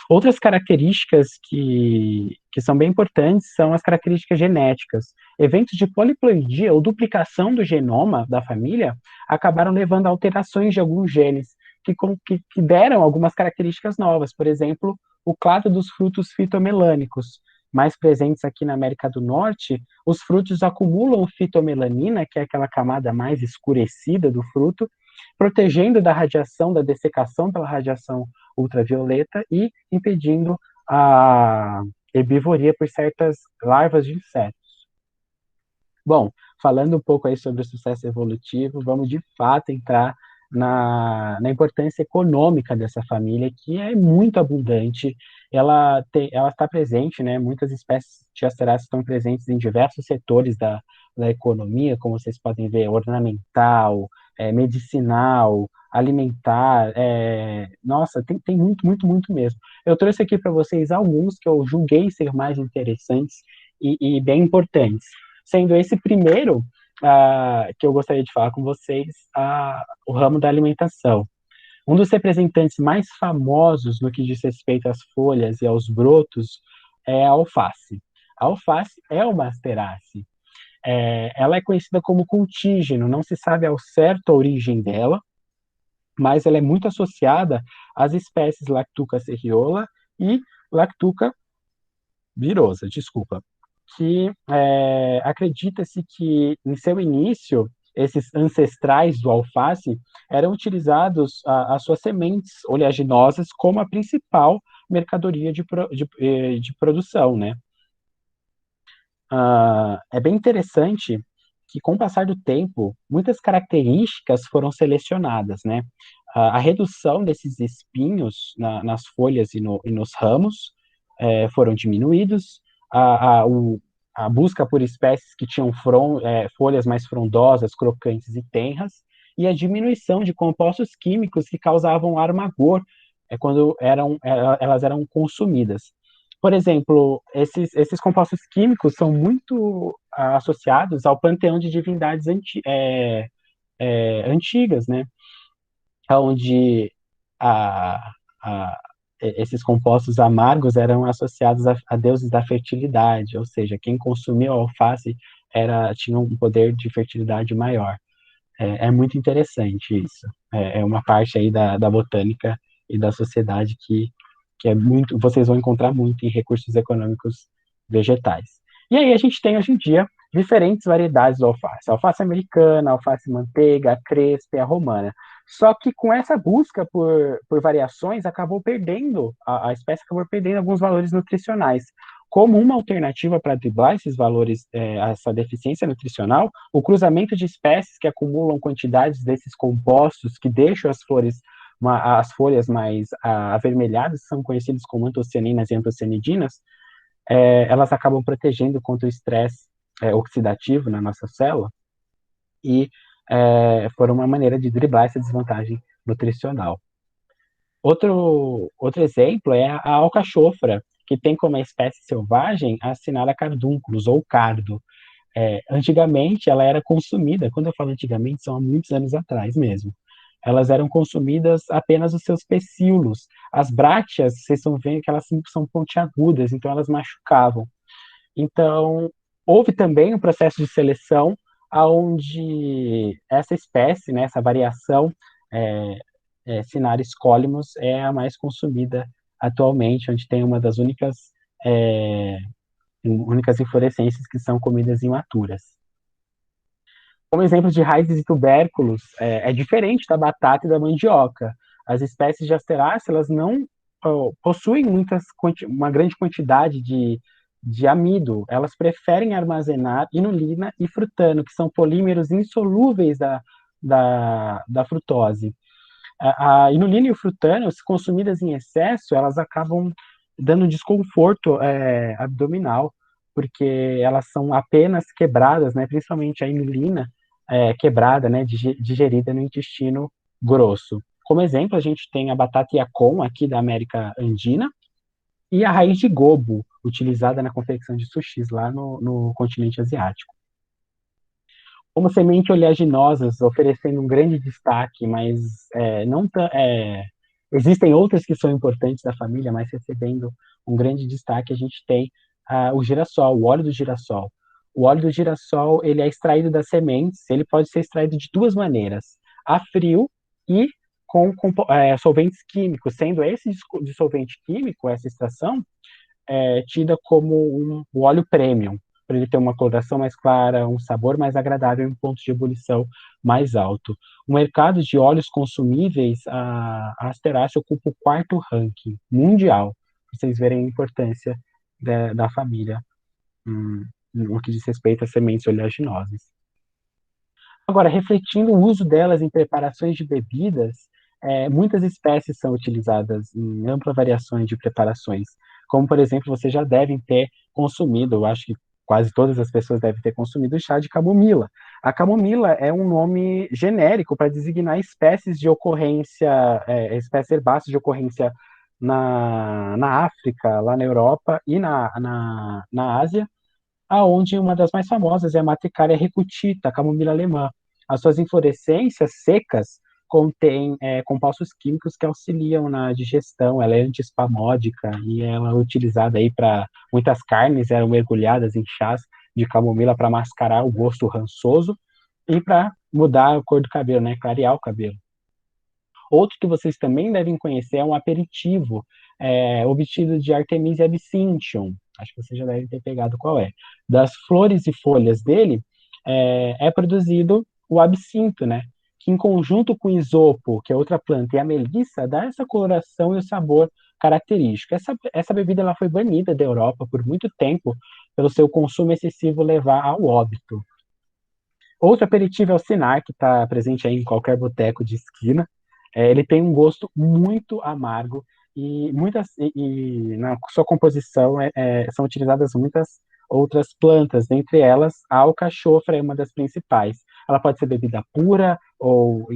Outras características que são bem importantes são as características genéticas. Eventos de poliploidia ou duplicação do genoma da família acabaram levando a alterações de alguns genes que deram algumas características novas. Por exemplo, o clado dos frutos fitomelânicos, mais presentes aqui na América do Norte, os frutos acumulam fitomelanina, que é aquela camada mais escurecida do fruto, protegendo da radiação, da dessecação pela radiação ultravioleta e impedindo a herbivoria por certas larvas de insetos. Bom, falando um pouco aí sobre o sucesso evolutivo, vamos de fato entrar na importância econômica dessa família, que é muito abundante. Ela está presente, né? Muitas espécies de asteráceas estão presentes em diversos setores da economia, como vocês podem ver, ornamental, medicinal, alimentar. Nossa, tem muito, muito, muito mesmo. Eu trouxe aqui para vocês alguns que eu julguei ser mais interessantes e bem importantes. Sendo esse primeiro que eu gostaria de falar com vocês, o ramo da alimentação. Um dos representantes mais famosos no que diz respeito às folhas e aos brotos é a alface. A alface é uma asterácea. Ela é conhecida como cultígeno, não se sabe ao certo a origem dela, mas ela é muito associada às espécies Lactuca serriola e Lactuca virosa, desculpa, que acredita-se que, em seu início, esses ancestrais do alface eram utilizados as suas sementes oleaginosas como a principal mercadoria de produção, né? É bem interessante que, com o passar do tempo, muitas características foram selecionadas, né? A redução desses espinhos nas folhas e nos ramos foram diminuídos, a busca por espécies que tinham folhas mais frondosas, crocantes e tenras, e a diminuição de compostos químicos que causavam amargor quando elas eram consumidas. Por exemplo, esses compostos químicos são muito associados ao panteão de divindades antigas, né? Onde a, a, esses compostos amargos eram associados a deuses da fertilidade, ou seja, quem consumia a alface tinha um poder de fertilidade maior. É muito interessante isso. É uma parte aí da botânica e da sociedade que é muito, vocês vão encontrar muito em recursos econômicos vegetais. E aí a gente tem hoje em dia diferentes variedades do alface. A alface americana, a alface manteiga, a crespa e a romana. Só que com essa busca por variações, a espécie acabou perdendo alguns valores nutricionais. Como uma alternativa para driblar esses valores, essa deficiência nutricional, o cruzamento de espécies que acumulam quantidades desses compostos que deixam as folhas mais avermelhadas, são conhecidas como antocianinas e antocianidinas, elas acabam protegendo contra o estresse oxidativo na nossa célula e foram uma maneira de driblar essa desvantagem nutricional. Outro exemplo é a alcachofra, que tem como espécie selvagem a Cinara cardúnculus, ou cardo. Antigamente ela era consumida, quando eu falo antigamente, são há muitos anos atrás mesmo. elas eram consumidas apenas os seus pecíolos. As brácteas, vocês estão vendo que elas são pontiagudas, então elas machucavam. Então, houve também um processo de seleção onde essa espécie, né, essa variação, é, Cinaris collimus, é a mais consumida atualmente, onde tem uma das é, únicas inflorescências que são comidas imaturas. Como exemplo de raízes e tubérculos, é diferente da batata e da mandioca. As espécies de Asterácea, elas não possuem uma grande quantidade de amido. Elas preferem armazenar inulina e frutano, que são polímeros insolúveis da frutose. A inulina e o frutano, se consumidas em excesso, elas acabam dando desconforto abdominal, porque elas são apenas quebradas, né, principalmente a inulina quebrada, né, digerida no intestino grosso. Como exemplo, a gente tem a batata yacon, aqui da América Andina, e a raiz de gobo, utilizada na confecção de sushis lá no continente asiático. Como semente oleaginosas, oferecendo um grande destaque, mas não existem outras que são importantes da família, mas recebendo um grande destaque, a gente tem o girassol, o óleo do girassol. O óleo do girassol, ele é extraído das sementes, ele pode ser extraído de duas maneiras, a frio e com solventes químicos, sendo esse dissolvente químico, essa extração, tida como o óleo premium, para ele ter uma coloração mais clara, um sabor mais agradável e um ponto de ebulição mais alto. O mercado de óleos consumíveis, a Asterácea ocupa o quarto ranking mundial, para vocês verem a importância da família no que diz respeito a sementes oleaginosas. Agora, refletindo o uso delas em preparações de bebidas, muitas espécies são utilizadas em ampla variações de preparações, como, por exemplo, vocês já devem ter consumido, eu acho que quase todas as pessoas devem ter consumido o chá de camomila. A camomila é um nome genérico para designar espécies de ocorrência, espécies herbáceas de ocorrência na África, lá na Europa e na Ásia, aonde uma das mais famosas é a Matricaria recutita, a camomila alemã. As suas inflorescências secas contêm compostos químicos que auxiliam na digestão, ela é antiespamódica e ela é utilizada aí para muitas carnes eram mergulhadas em chás de camomila para mascarar o gosto rançoso e para mudar a cor do cabelo, né, clarear o cabelo. Outro que vocês também devem conhecer é um aperitivo obtido de Artemisia absinthium. Acho que vocês já devem ter pegado qual é. Das flores e folhas dele produzido o absinto, né? Que em conjunto com o isopo, que é outra planta, e a melissa, dá essa coloração e o sabor característico. Essa bebida ela foi banida da Europa por muito tempo pelo seu consumo excessivo levar ao óbito. Outro aperitivo é o Cinar, que está presente aí em qualquer boteco de esquina. Ele tem um gosto muito amargo e na sua composição são utilizadas muitas outras plantas, dentre elas a alcachofra é uma das principais. Ela pode ser bebida pura ou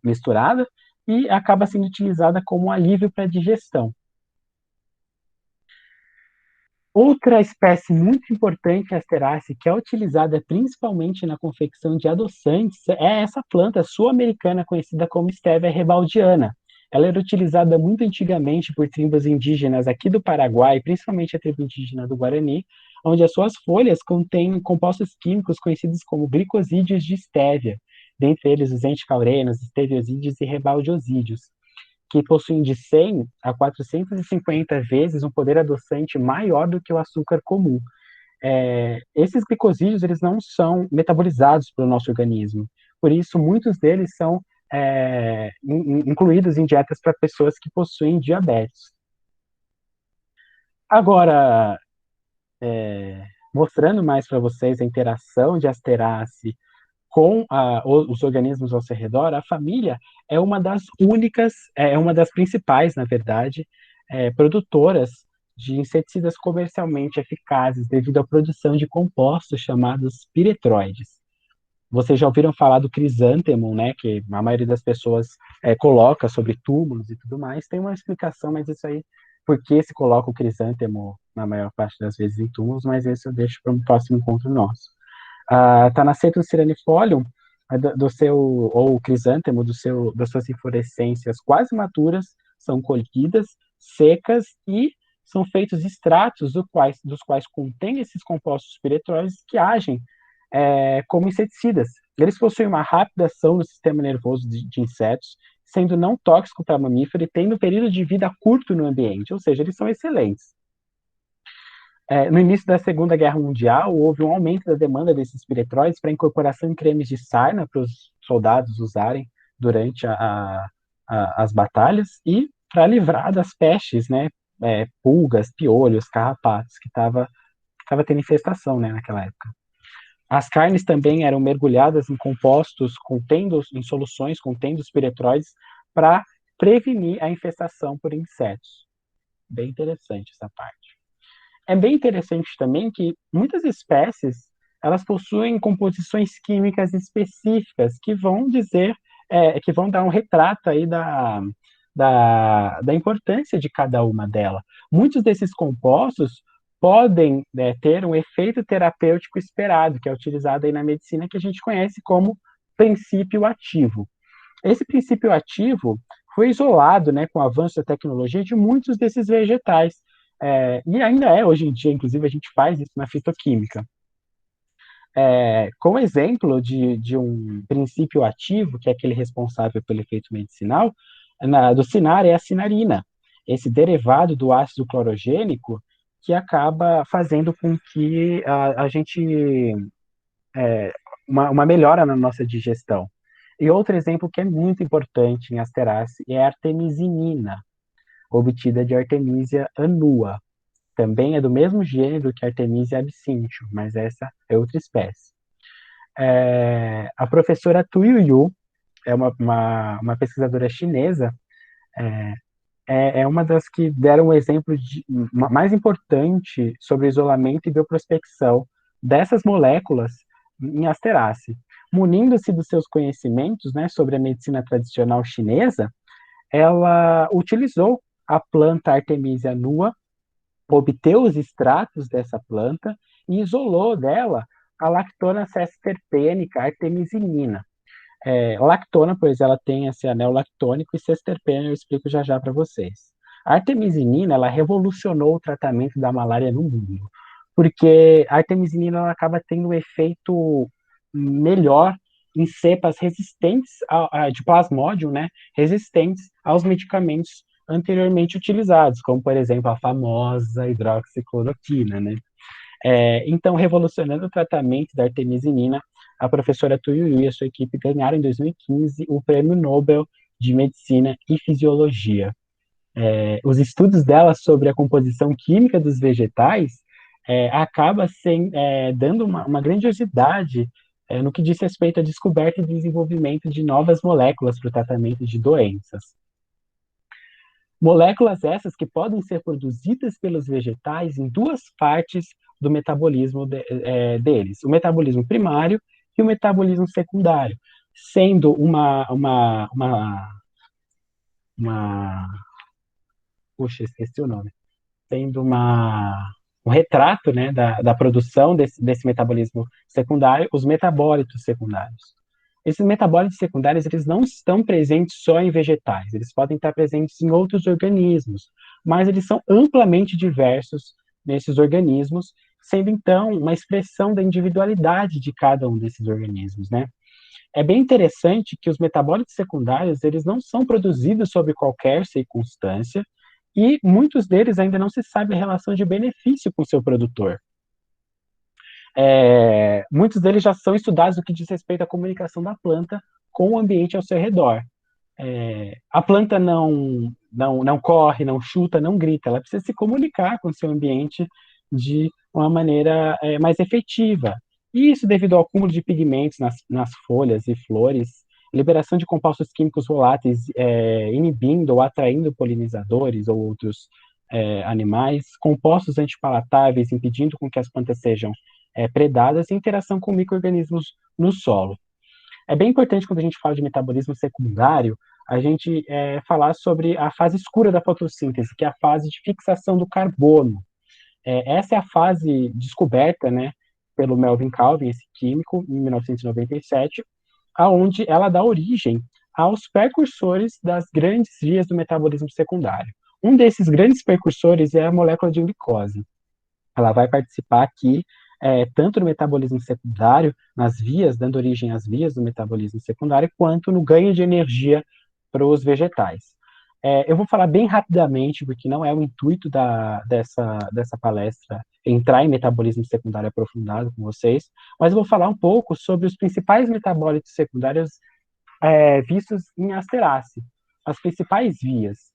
misturada e acaba sendo utilizada como alívio para a digestão. Outra espécie muito importante, a Asteraceae, que é utilizada principalmente na confecção de adoçantes, é essa planta sul-americana conhecida como Stevia rebaldiana. Ela era utilizada muito antigamente por tribos indígenas aqui do Paraguai, principalmente a tribo indígena do Guarani, onde as suas folhas contêm compostos químicos conhecidos como glicosídeos de estévia, dentre eles os anticaurenos, esteviosídeos e rebaldiosídeos, que possuem de 100 a 450 vezes um poder adoçante maior do que o açúcar comum. Esses glicosídeos eles não são metabolizados pelo nosso organismo, por isso muitos deles são incluídos em dietas para pessoas que possuem diabetes. Agora, mostrando mais para vocês a interação de Asteraceae com os organismos ao seu redor, a família é uma das únicas, é uma das principais, na verdade, produtoras de inseticidas comercialmente eficazes devido à produção de compostos chamados piretroides. Vocês já ouviram falar do crisântemo, né, que a maioria das pessoas coloca sobre túmulos e tudo mais. Tem uma explicação, mas isso aí, por que se coloca o crisântemo na maior parte das vezes em túmulos, mas isso eu deixo para um próximo encontro nosso. Tá na Cetus cirenifolium, do seu, ou o crisântemo das suas inflorescências quase maturas são colhidas, secas e são feitos extratos dos quais contém esses compostos piretroides que agem como inseticidas. Eles possuem uma rápida ação no sistema nervoso de insetos, sendo não tóxico para mamífero e tendo um período de vida curto no ambiente, ou seja, eles são excelentes. No início da Segunda Guerra Mundial, houve um aumento da demanda desses piretróides para incorporação em cremes de sarna para os soldados usarem durante as batalhas e para livrar das pestes, né, pulgas, piolhos, carrapatos, que estava tendo infestação, né, naquela época. As carnes também eram mergulhadas em compostos em soluções contendo os piretróides para prevenir a infestação por insetos. Bem interessante essa parte. É bem interessante também que muitas espécies elas possuem composições químicas específicas que vão dizer, que vão dar um retrato aí da importância de cada uma delas. Muitos desses compostos podem ter um efeito terapêutico esperado, que é utilizado aí na medicina, que a gente conhece como princípio ativo. Esse princípio ativo foi isolado, né, com o avanço da tecnologia de muitos desses vegetais, e ainda hoje em dia, inclusive, a gente faz isso na fitoquímica. Como exemplo de um princípio ativo, que é aquele responsável pelo efeito medicinal, do cinar é a cinarina, esse derivado do ácido clorogênico que acaba fazendo com que a gente uma melhora na nossa digestão. E outro exemplo que é muito importante em Asteraceae é a artemisinina, obtida de Artemisia annua. Também é do mesmo gênero que Artemisia absinthium, mas essa é outra espécie. A professora Tu Youyou é uma pesquisadora chinesa, é uma das que deram o exemplo mais importante sobre isolamento e bioprospecção dessas moléculas em Asteraceae. Munindo-se dos seus conhecimentos, né, sobre a medicina tradicional chinesa, ela utilizou a planta Artemisia annua, obteve os extratos dessa planta e isolou dela a lactona sesquiterpênica artemisinina. Lactona, pois ela tem esse anel lactônico, e sesquiterpena eu explico já já para vocês. A artemisinina, ela revolucionou o tratamento da malária no mundo, porque a artemisinina ela acaba tendo um efeito melhor em cepas resistentes de plasmódio, né, resistentes aos medicamentos anteriormente utilizados, como, por exemplo, a famosa hidroxicloroquina, né? Então, revolucionando o tratamento da artemisinina, a professora Tu Youyou e a sua equipe ganharam em 2015 o Prêmio Nobel de Medicina e Fisiologia. Os estudos dela sobre a composição química dos vegetais acaba dando uma grandiosidade no que diz respeito à descoberta e desenvolvimento de novas moléculas para o tratamento de doenças. Moléculas essas que podem ser produzidas pelos vegetais em duas partes do metabolismo deles, o metabolismo primário e o metabolismo secundário, sendo puxa, esqueci o nome, sendo um retrato, né, da produção desse metabolismo secundário, os metabólitos secundários. Esses metabólitos secundários, eles não estão presentes só em vegetais, eles podem estar presentes em outros organismos, mas eles são amplamente diversos nesses organismos, sendo então uma expressão da individualidade de cada um desses organismos, né? É bem interessante que os metabólitos secundários, eles não são produzidos sob qualquer circunstância, e muitos deles ainda não se sabe a relação de benefício com o seu produtor. Muitos deles já são estudados no que diz respeito à comunicação da planta com o ambiente ao seu redor. A planta não corre, não chuta, não grita, ela precisa se comunicar com o seu ambiente de uma maneira mais efetiva. E isso devido ao acúmulo de pigmentos nas folhas e flores, liberação de compostos químicos voláteis inibindo ou atraindo polinizadores ou outros animais, compostos antipalatáveis impedindo com que as plantas sejam predadas e interação com micro-organismos no solo. É bem importante, quando a gente fala de metabolismo secundário, a gente falar sobre a fase escura da fotossíntese, que é a fase de fixação do carbono. Essa é a fase descoberta, né, pelo Melvin Calvin, esse químico, em 1997, aonde ela dá origem aos precursores das grandes vias do metabolismo secundário. Um desses grandes precursores é a molécula de glicose. Ela vai participar aqui tanto no metabolismo secundário, nas vias, dando origem às vias do metabolismo secundário, quanto no ganho de energia para os vegetais. Eu vou falar bem rapidamente, porque não é o intuito dessa palestra entrar em metabolismo secundário aprofundado com vocês, mas eu vou falar um pouco sobre os principais metabólitos secundários vistos em Asterace, as principais vias.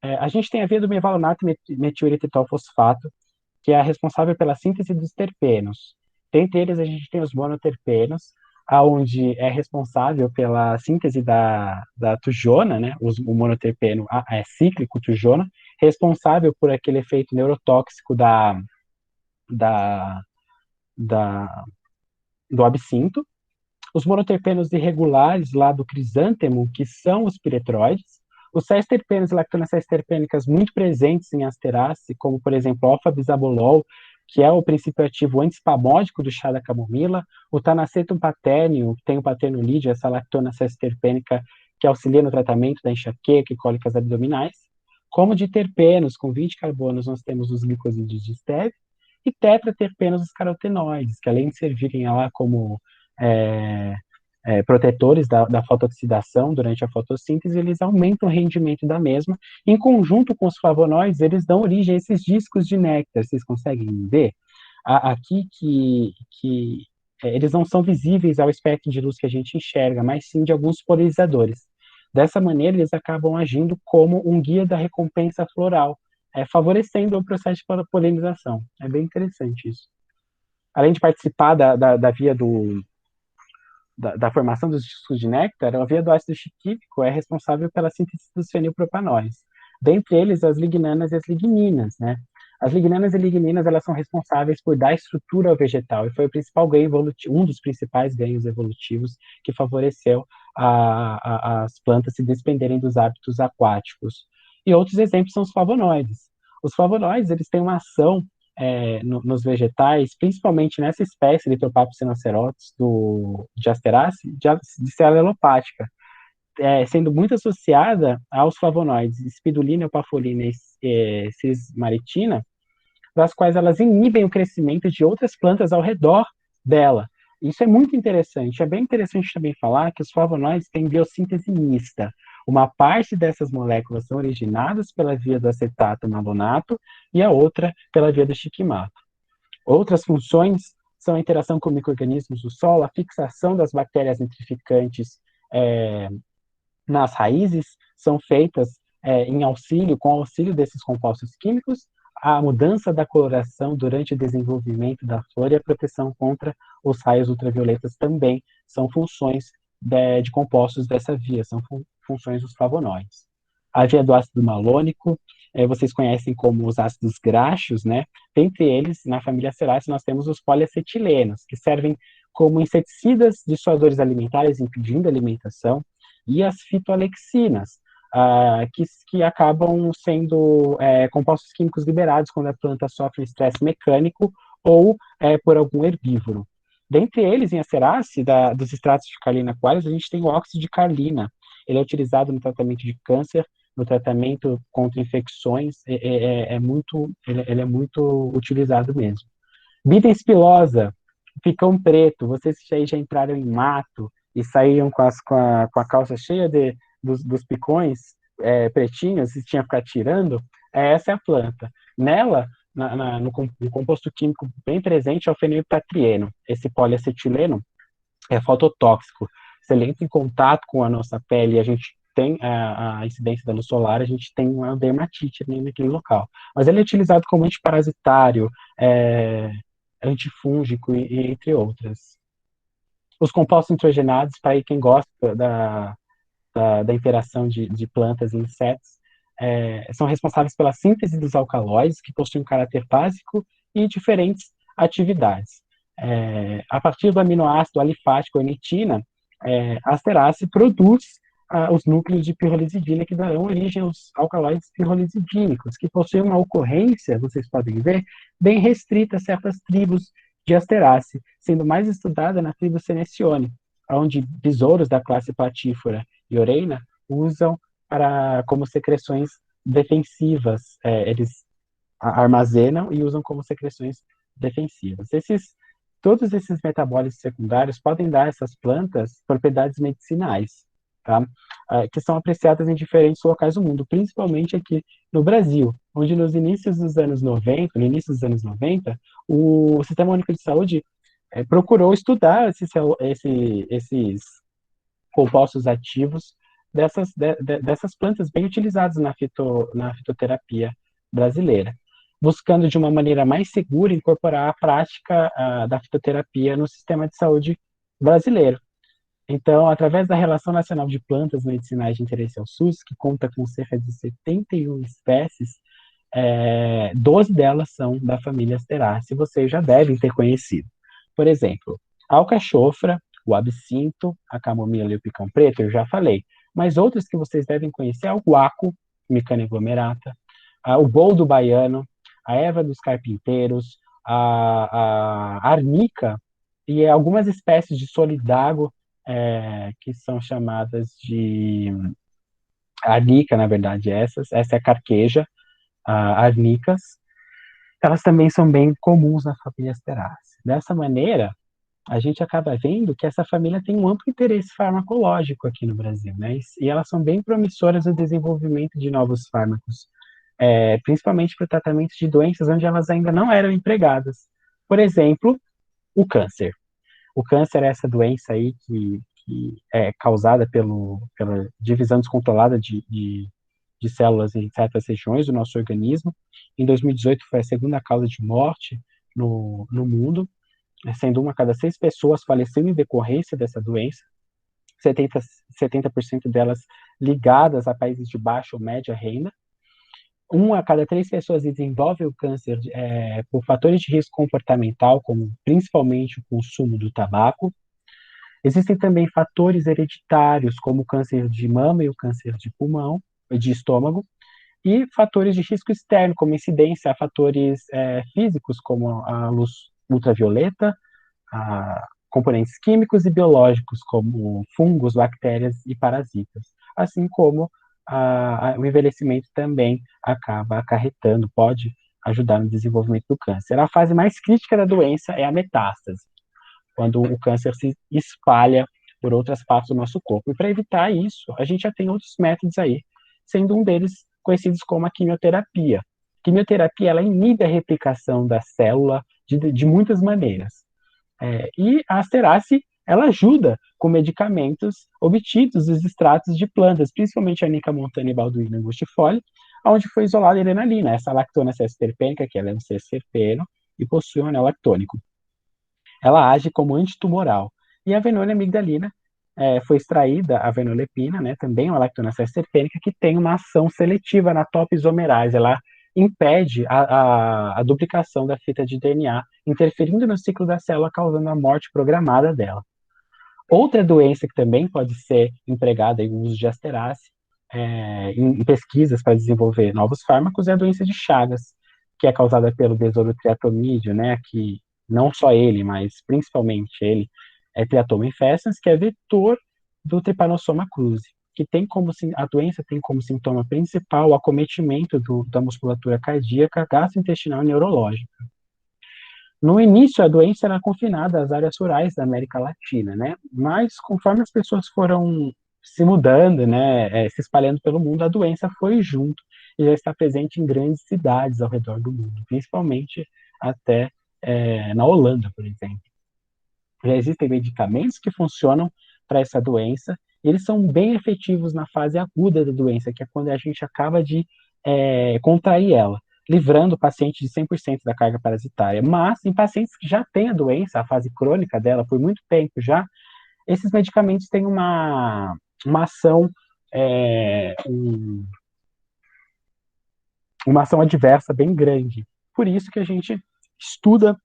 A gente tem a via do mevalonato metileritetol-fosfato, que é a responsável pela síntese dos terpenos. Dentre eles, a gente tem os monoterpenos, aonde é responsável pela síntese da tujona, né, o monoterpeno cíclico tujona, responsável por aquele efeito neurotóxico da, da, do absinto. Os monoterpenos irregulares lá do crisântemo, que são os piretroides, os sais terpenos e lactonas terpênicas muito presentes em Asterace, como, por exemplo, o alfa-bisabolol, que é o princípio ativo antispamódico do chá da camomila, o tanacetum paternio, que tem o paternolídeo, essa lactona terpênica que auxilia no tratamento da enxaqueca e cólicas abdominais, como de terpenos, com 20 carbonos, nós temos os glicosídeos de stevia, e tetraterpenos os carotenoides, que além de servirem lá como é, protetores da fotooxidação durante a fotossíntese, eles aumentam o rendimento da mesma. Em conjunto com os flavonoides, eles dão origem a esses discos de néctar. Vocês conseguem ver? Aqui que eles não são visíveis ao espectro de luz que a gente enxerga, mas sim de alguns polinizadores. Dessa maneira, eles acabam agindo como um guia da recompensa floral, favorecendo o processo de polinização. É bem interessante isso. Além de participar da via da formação dos discos de néctar, a via do ácido chiquífico é responsável pela síntese dos fenilpropanóis. Dentre eles, as lignanas e as ligninas, né? As lignanas e ligninas, elas são responsáveis por dar estrutura ao vegetal, e foi o principal ganho evolutivo, um dos principais ganhos evolutivos que favoreceu as plantas se despenderem dos hábitos aquáticos. E outros exemplos são os flavonoides. Os flavonoides, eles têm uma ação nos vegetais, principalmente nessa espécie de Lithopappus rhinocerotis de Asterace, de célula alopática, sendo muito associada aos flavonoides spidulina, eupafolina e cismaritina, das quais elas inibem o crescimento de outras plantas ao redor dela. Isso é muito interessante. É bem interessante também falar que os flavonoides têm biossíntese mista. Uma parte dessas moléculas são originadas pela via do acetato malonato e a outra pela via do xiquimato. Outras funções são a interação com micro-organismos do solo, a fixação das bactérias nitrificantes nas raízes, são feitas com auxílio desses compostos químicos, a mudança da coloração durante o desenvolvimento da flor e a proteção contra os raios ultravioletas também são funções de compostos dessa via, são funções dos flavonoides. A via do ácido malônico, vocês conhecem como os ácidos graxos, né? Dentre eles, na família Aceraceae, nós temos os poliacetilenos, que servem como inseticidas dissuasores alimentares, impedindo a alimentação, e as fitoalexinas, que acabam sendo compostos químicos liberados quando a planta sofre estresse mecânico ou por algum herbívoro. Dentre eles, em Aceraceae, dos extratos de Carlina aquarius, a gente tem o óxido de carlina. Ele é utilizado no tratamento de câncer, no tratamento contra infecções, ele é muito utilizado mesmo. Bidens pilosa, picão preto, vocês já entraram em mato e saíam com a calça cheia dos picões pretinhos e tinha que ficar tirando, essa é a planta. Nela, no composto químico bem presente é o fenilpatrieno. Esse poliacetileno é fototóxico. Se ele entra em contato com a nossa pele e a gente tem a incidência da luz solar, a gente tem uma dermatite naquele local. Mas ele é utilizado como antiparasitário, antifúngico e entre outras. Os compostos nitrogenados, para quem gosta da interação de plantas e insetos, são responsáveis pela síntese dos alcaloides, que possuem um caráter básico e diferentes atividades. A partir do aminoácido alifático onitina, a Asteraceae produz os núcleos de pirrolizidina que darão origem aos alcaloides pirrolizidínicos, que possuem uma ocorrência, vocês podem ver, bem restrita a certas tribos de Asteraceae, sendo mais estudada na tribo Senecio. onde besouros da classe Platífora e Oreina usam como secreções defensivas. Eles armazenam e usam como secreções defensivas. Todos esses metabólitos secundários podem dar a essas plantas propriedades medicinais, tá? Que são apreciadas em diferentes locais do mundo, principalmente aqui no Brasil, onde no início dos anos 90, o Sistema Único de Saúde procurou estudar esses compostos ativos dessas plantas bem utilizadas na fitoterapia brasileira, buscando de uma maneira mais segura incorporar a prática da fitoterapia no sistema de saúde brasileiro. Então, através da Relação Nacional de Plantas Medicinais de Interesse ao SUS, que conta com cerca de 71 espécies, 12 delas são da família Asteraceae, vocês já devem ter conhecido. Por exemplo, a alcachofra, o absinto, a camomila e o picão preto, eu já falei. Mas outras que vocês devem conhecer é o guaco, Micana eglomerata, o boldo baiano, a erva dos carpinteiros, a arnica e algumas espécies de solidago, que são chamadas de arnica, na verdade, essa é a carqueja, arnicas, elas também são bem comuns na família Asteraceae. Dessa maneira, a gente acaba vendo que essa família tem um amplo interesse farmacológico aqui no Brasil, né? E elas são bem promissoras no desenvolvimento de novos fármacos, principalmente para o tratamento de doenças onde elas ainda não eram empregadas. Por exemplo, o câncer. O câncer é essa doença aí que é causada pela divisão descontrolada de células em certas regiões do nosso organismo. Em 2018 foi a segunda causa de morte no mundo, sendo uma a cada 6 pessoas falecendo em decorrência dessa doença, 70% delas ligadas a países de baixa ou média renda. Uma a cada 3 pessoas desenvolve o câncer por fatores de risco comportamental, como principalmente o consumo do tabaco. Existem também fatores hereditários, como o câncer de mama e o câncer de pulmão, de estômago, e fatores de risco externo, como incidência a fatores físicos, como a luz ultravioleta, componentes químicos e biológicos, como fungos, bactérias e parasitas, assim como o envelhecimento também acaba acarretando, pode ajudar no desenvolvimento do câncer. A fase mais crítica da doença é a metástase, quando o câncer se espalha por outras partes do nosso corpo. E para evitar isso, a gente já tem outros métodos aí, sendo um deles conhecidos como a quimioterapia. A quimioterapia, ela inibe a replicação da célula de muitas maneiras. E a Asteraceae, ela ajuda com medicamentos obtidos dos extratos de plantas, principalmente a Nica montana e Balduina angustifolia, onde foi isolada a irenalina, essa lactona terpênica, que ela é um cis-terpeno e possui um anel lactônico. Ela age como antitumoral. E a Venona amigdalina foi extraída, a venolepina, né, também uma lactona terpênica, que tem uma ação seletiva na topoisomerase. Ela impede a duplicação da fita de DNA, interferindo no ciclo da célula, causando a morte programada dela. Outra doença que também pode ser empregada em uso de Asteraceae, em pesquisas para desenvolver novos fármacos, é a doença de Chagas, que é causada pelo besouro triatomídeo, né, que não só ele, mas principalmente ele, é Triatoma infestans, que é vetor do Trypanosoma cruzi, que tem a doença tem como sintoma principal o acometimento da musculatura cardíaca, gastrointestinal e neurológica. No início, a doença era confinada às áreas rurais da América Latina, né? Mas conforme as pessoas foram se mudando, né, se espalhando pelo mundo, a doença foi junto e já está presente em grandes cidades ao redor do mundo, principalmente até na Holanda, por exemplo. Já existem medicamentos que funcionam para essa doença, e eles são bem efetivos na fase aguda da doença, que é quando a gente acaba de contrair ela, livrando o paciente de 100% da carga parasitária. Mas em pacientes que já têm a doença, a fase crônica dela, por muito tempo já, esses medicamentos têm uma ação, uma ação adversa bem grande. Por isso que a gente estuda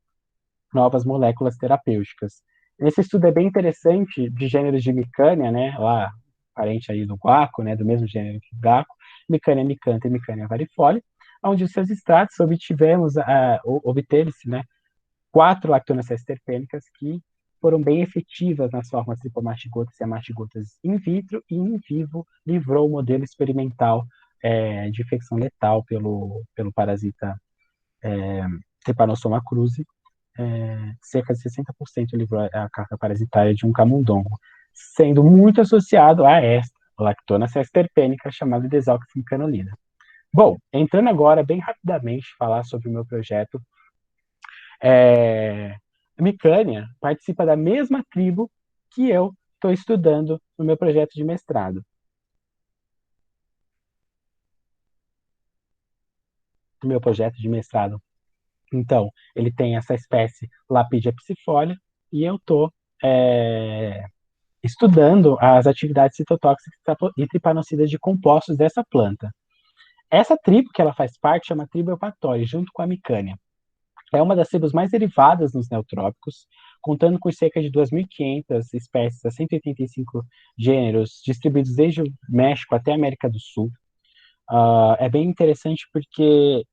novas moléculas terapêuticas. Esse estudo é bem interessante, de gêneros de Micânia, né, lá, parente aí do guaco, né, do mesmo gênero que o gaco, Micânia micantha e Micânia varifolia, onde os seus extratos obteve-se, né, 4 lactonas terpênicas que foram bem efetivas nas formas tripomastigotas e amastigotas in vitro e in vivo livrou o modelo experimental de infecção letal pelo parasita Trypanosoma cruzi, cerca de 60% livrou a carga parasitária de um camundongo, sendo muito associado a esta lactona sesterpênica chamada desoxynicanolida. Bom, entrando agora bem rapidamente falar sobre o meu projeto, a Micânia participa da mesma tribo que eu estou estudando no meu projeto de mestrado. No meu projeto de mestrado. Então, ele tem essa espécie Lapidia piscifolia e eu estou estudando as atividades citotóxicas e tripanocidas de compostos dessa planta. Essa tribo que ela faz parte chama tribo Eupatori, junto com a Micânia. É uma das tribos mais derivadas nos neotrópicos, contando com cerca de 2.500 espécies a 185 gêneros, distribuídos desde o México até a América do Sul. É bem interessante porque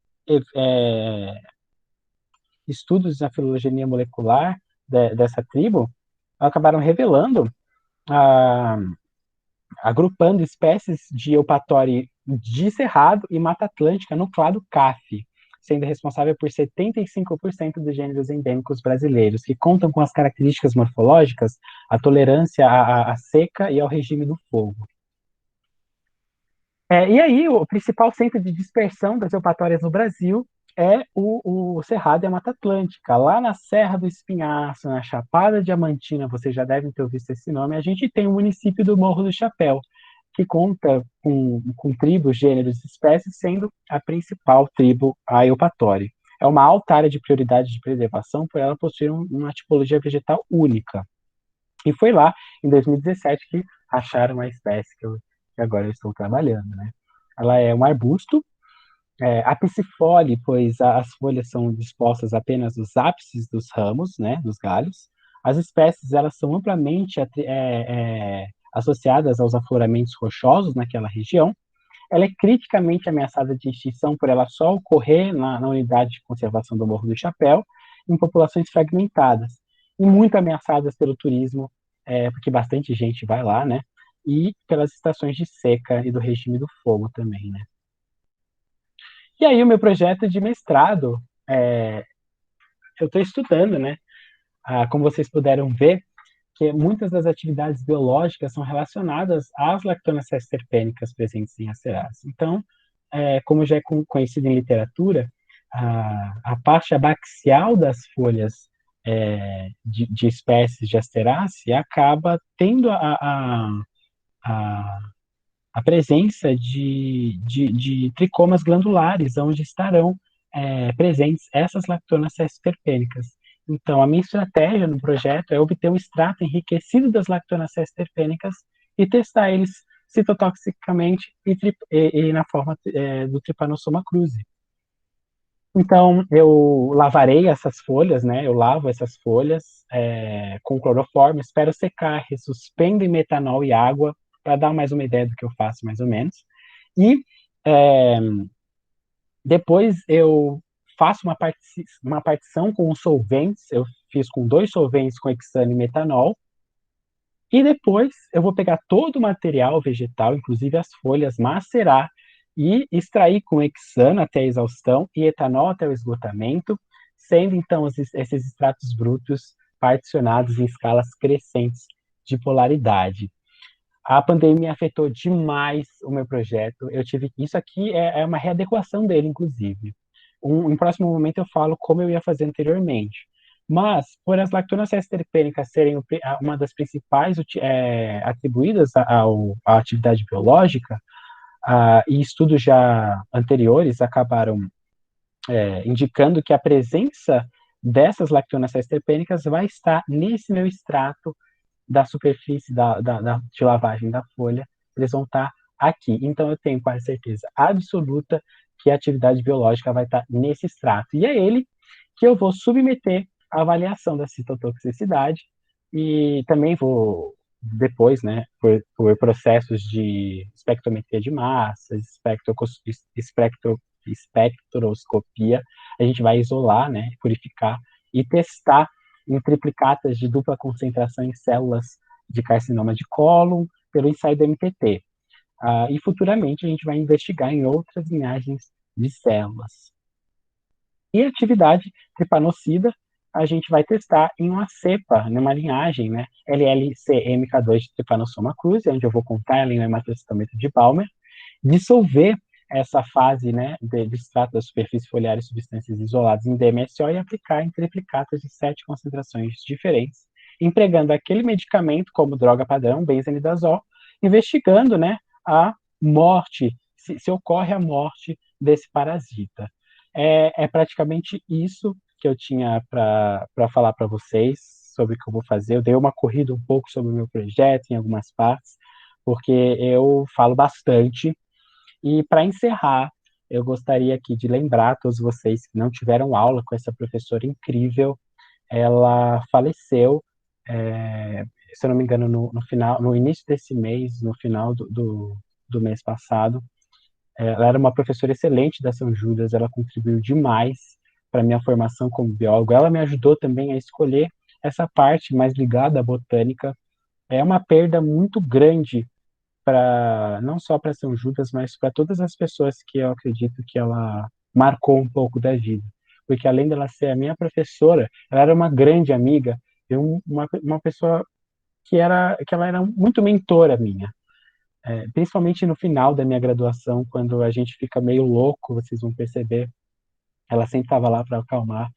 estudos na filogenia molecular dessa tribo acabaram revelando, agrupando espécies de Eupatori de Cerrado e Mata Atlântica no clado CAF, sendo responsável por 75% dos gêneros endêmicos brasileiros, que contam com as características morfológicas, a tolerância à seca e ao regime do fogo. E aí, o principal centro de dispersão das eupatórias no Brasil é o Cerrado e a Mata Atlântica. Lá na Serra do Espinhaço, na Chapada Diamantina, vocês já devem ter ouvido esse nome, a gente tem o município do Morro do Chapéu, que conta com tribos, gêneros e espécies, sendo a principal tribo a Eupatori. É uma alta área de prioridade de preservação por ela possuir uma tipologia vegetal única. E foi lá, em 2017, que acharam a espécie que agora eu estou trabalhando, né? Ela é um arbusto, apicifole, pois as folhas são dispostas apenas nos ápices dos ramos, né, dos galhos. As espécies, elas são amplamente associadas aos afloramentos rochosos naquela região. Ela é criticamente ameaçada de extinção por ela só ocorrer na unidade de conservação do Morro do Chapéu, em populações fragmentadas, e muito ameaçadas pelo turismo, porque bastante gente vai lá, né? E pelas estações de seca e do regime do fogo também, né? E aí o meu projeto de mestrado, eu estou estudando, né? Como vocês puderam ver, que muitas das atividades biológicas são relacionadas às lactonacéias terpênicas presentes em Acerás. Então, como já é conhecido em literatura, a parte abaxial das folhas de espécies de Asterácea acaba tendo a, a presença de tricomas glandulares, onde estarão presentes essas lactonacéias terpênicas. Então, a minha estratégia no projeto é obter um extrato enriquecido das lactonacéias terpênicas e testar eles citotoxicamente e na forma do Trypanosoma cruzi. Então, eu lavarei essas folhas, né? Eu lavo essas folhas com cloroformo, espero secar, ressuspendo em metanol e água, para dar mais uma ideia do que eu faço, mais ou menos. E depois eu faço uma partição com os solventes, eu fiz com 2 solventes com hexano e metanol, e depois eu vou pegar todo o material vegetal, inclusive as folhas, macerar e extrair com hexano até a exaustão e etanol até o esgotamento, sendo então esses extratos brutos particionados em escalas crescentes de polaridade. A pandemia afetou demais o meu projeto. Isso aqui é uma readequação dele, inclusive. Em próximo momento eu falo como eu ia fazer anteriormente. Mas, por as lactonacéias terpênicas serem uma das principais atribuídas à atividade biológica, e estudos já anteriores acabaram indicando que a presença dessas lactonacéias terpênicas vai estar nesse meu extrato da superfície de lavagem da folha, eles vão estar aqui. Então, eu tenho quase certeza absoluta que a atividade biológica vai estar nesse extrato. E é ele que eu vou submeter à avaliação da citotoxicidade e também vou, depois, né, por processos de espectrometria de massas, espectroscopia, a gente vai isolar, né, purificar e testar em triplicatas de dupla concentração em células de carcinoma de cólon pelo ensaio do MTT. E futuramente a gente vai investigar em outras linhagens de células. E a atividade tripanocida a gente vai testar em uma cepa, numa linhagem, né, LLCMK2 de Trypanosoma cruzi, onde eu vou contar ela em um hematocitômetro de Balmer, dissolver essa fase, né, de extrato da superfície foliar e substâncias isoladas em DMSO e aplicar em triplicatas de 7 concentrações diferentes, empregando aquele medicamento como droga padrão, benzenidazol, investigando, né, a morte, se ocorre a morte desse parasita. É praticamente isso que eu tinha para falar para vocês sobre o que eu vou fazer. Eu dei uma corrida um pouco sobre o meu projeto em algumas partes, porque eu falo bastante. E para encerrar, eu gostaria aqui de lembrar a todos vocês que não tiveram aula com essa professora incrível. Ela faleceu, se eu não me engano, no início desse mês, no final do mês passado. Ela era uma professora excelente da São Judas, ela contribuiu demais para a minha formação como biólogo. Ela me ajudou também a escolher essa parte mais ligada à botânica. É uma perda muito grande para não só para São Judas, mas para todas as pessoas que eu acredito que ela marcou um pouco da vida. Porque além dela ser a minha professora, ela era uma grande amiga e uma pessoa que ela era muito mentora minha. Principalmente no final da minha graduação, quando a gente fica meio louco, vocês vão perceber, ela sempre estava lá para acalmar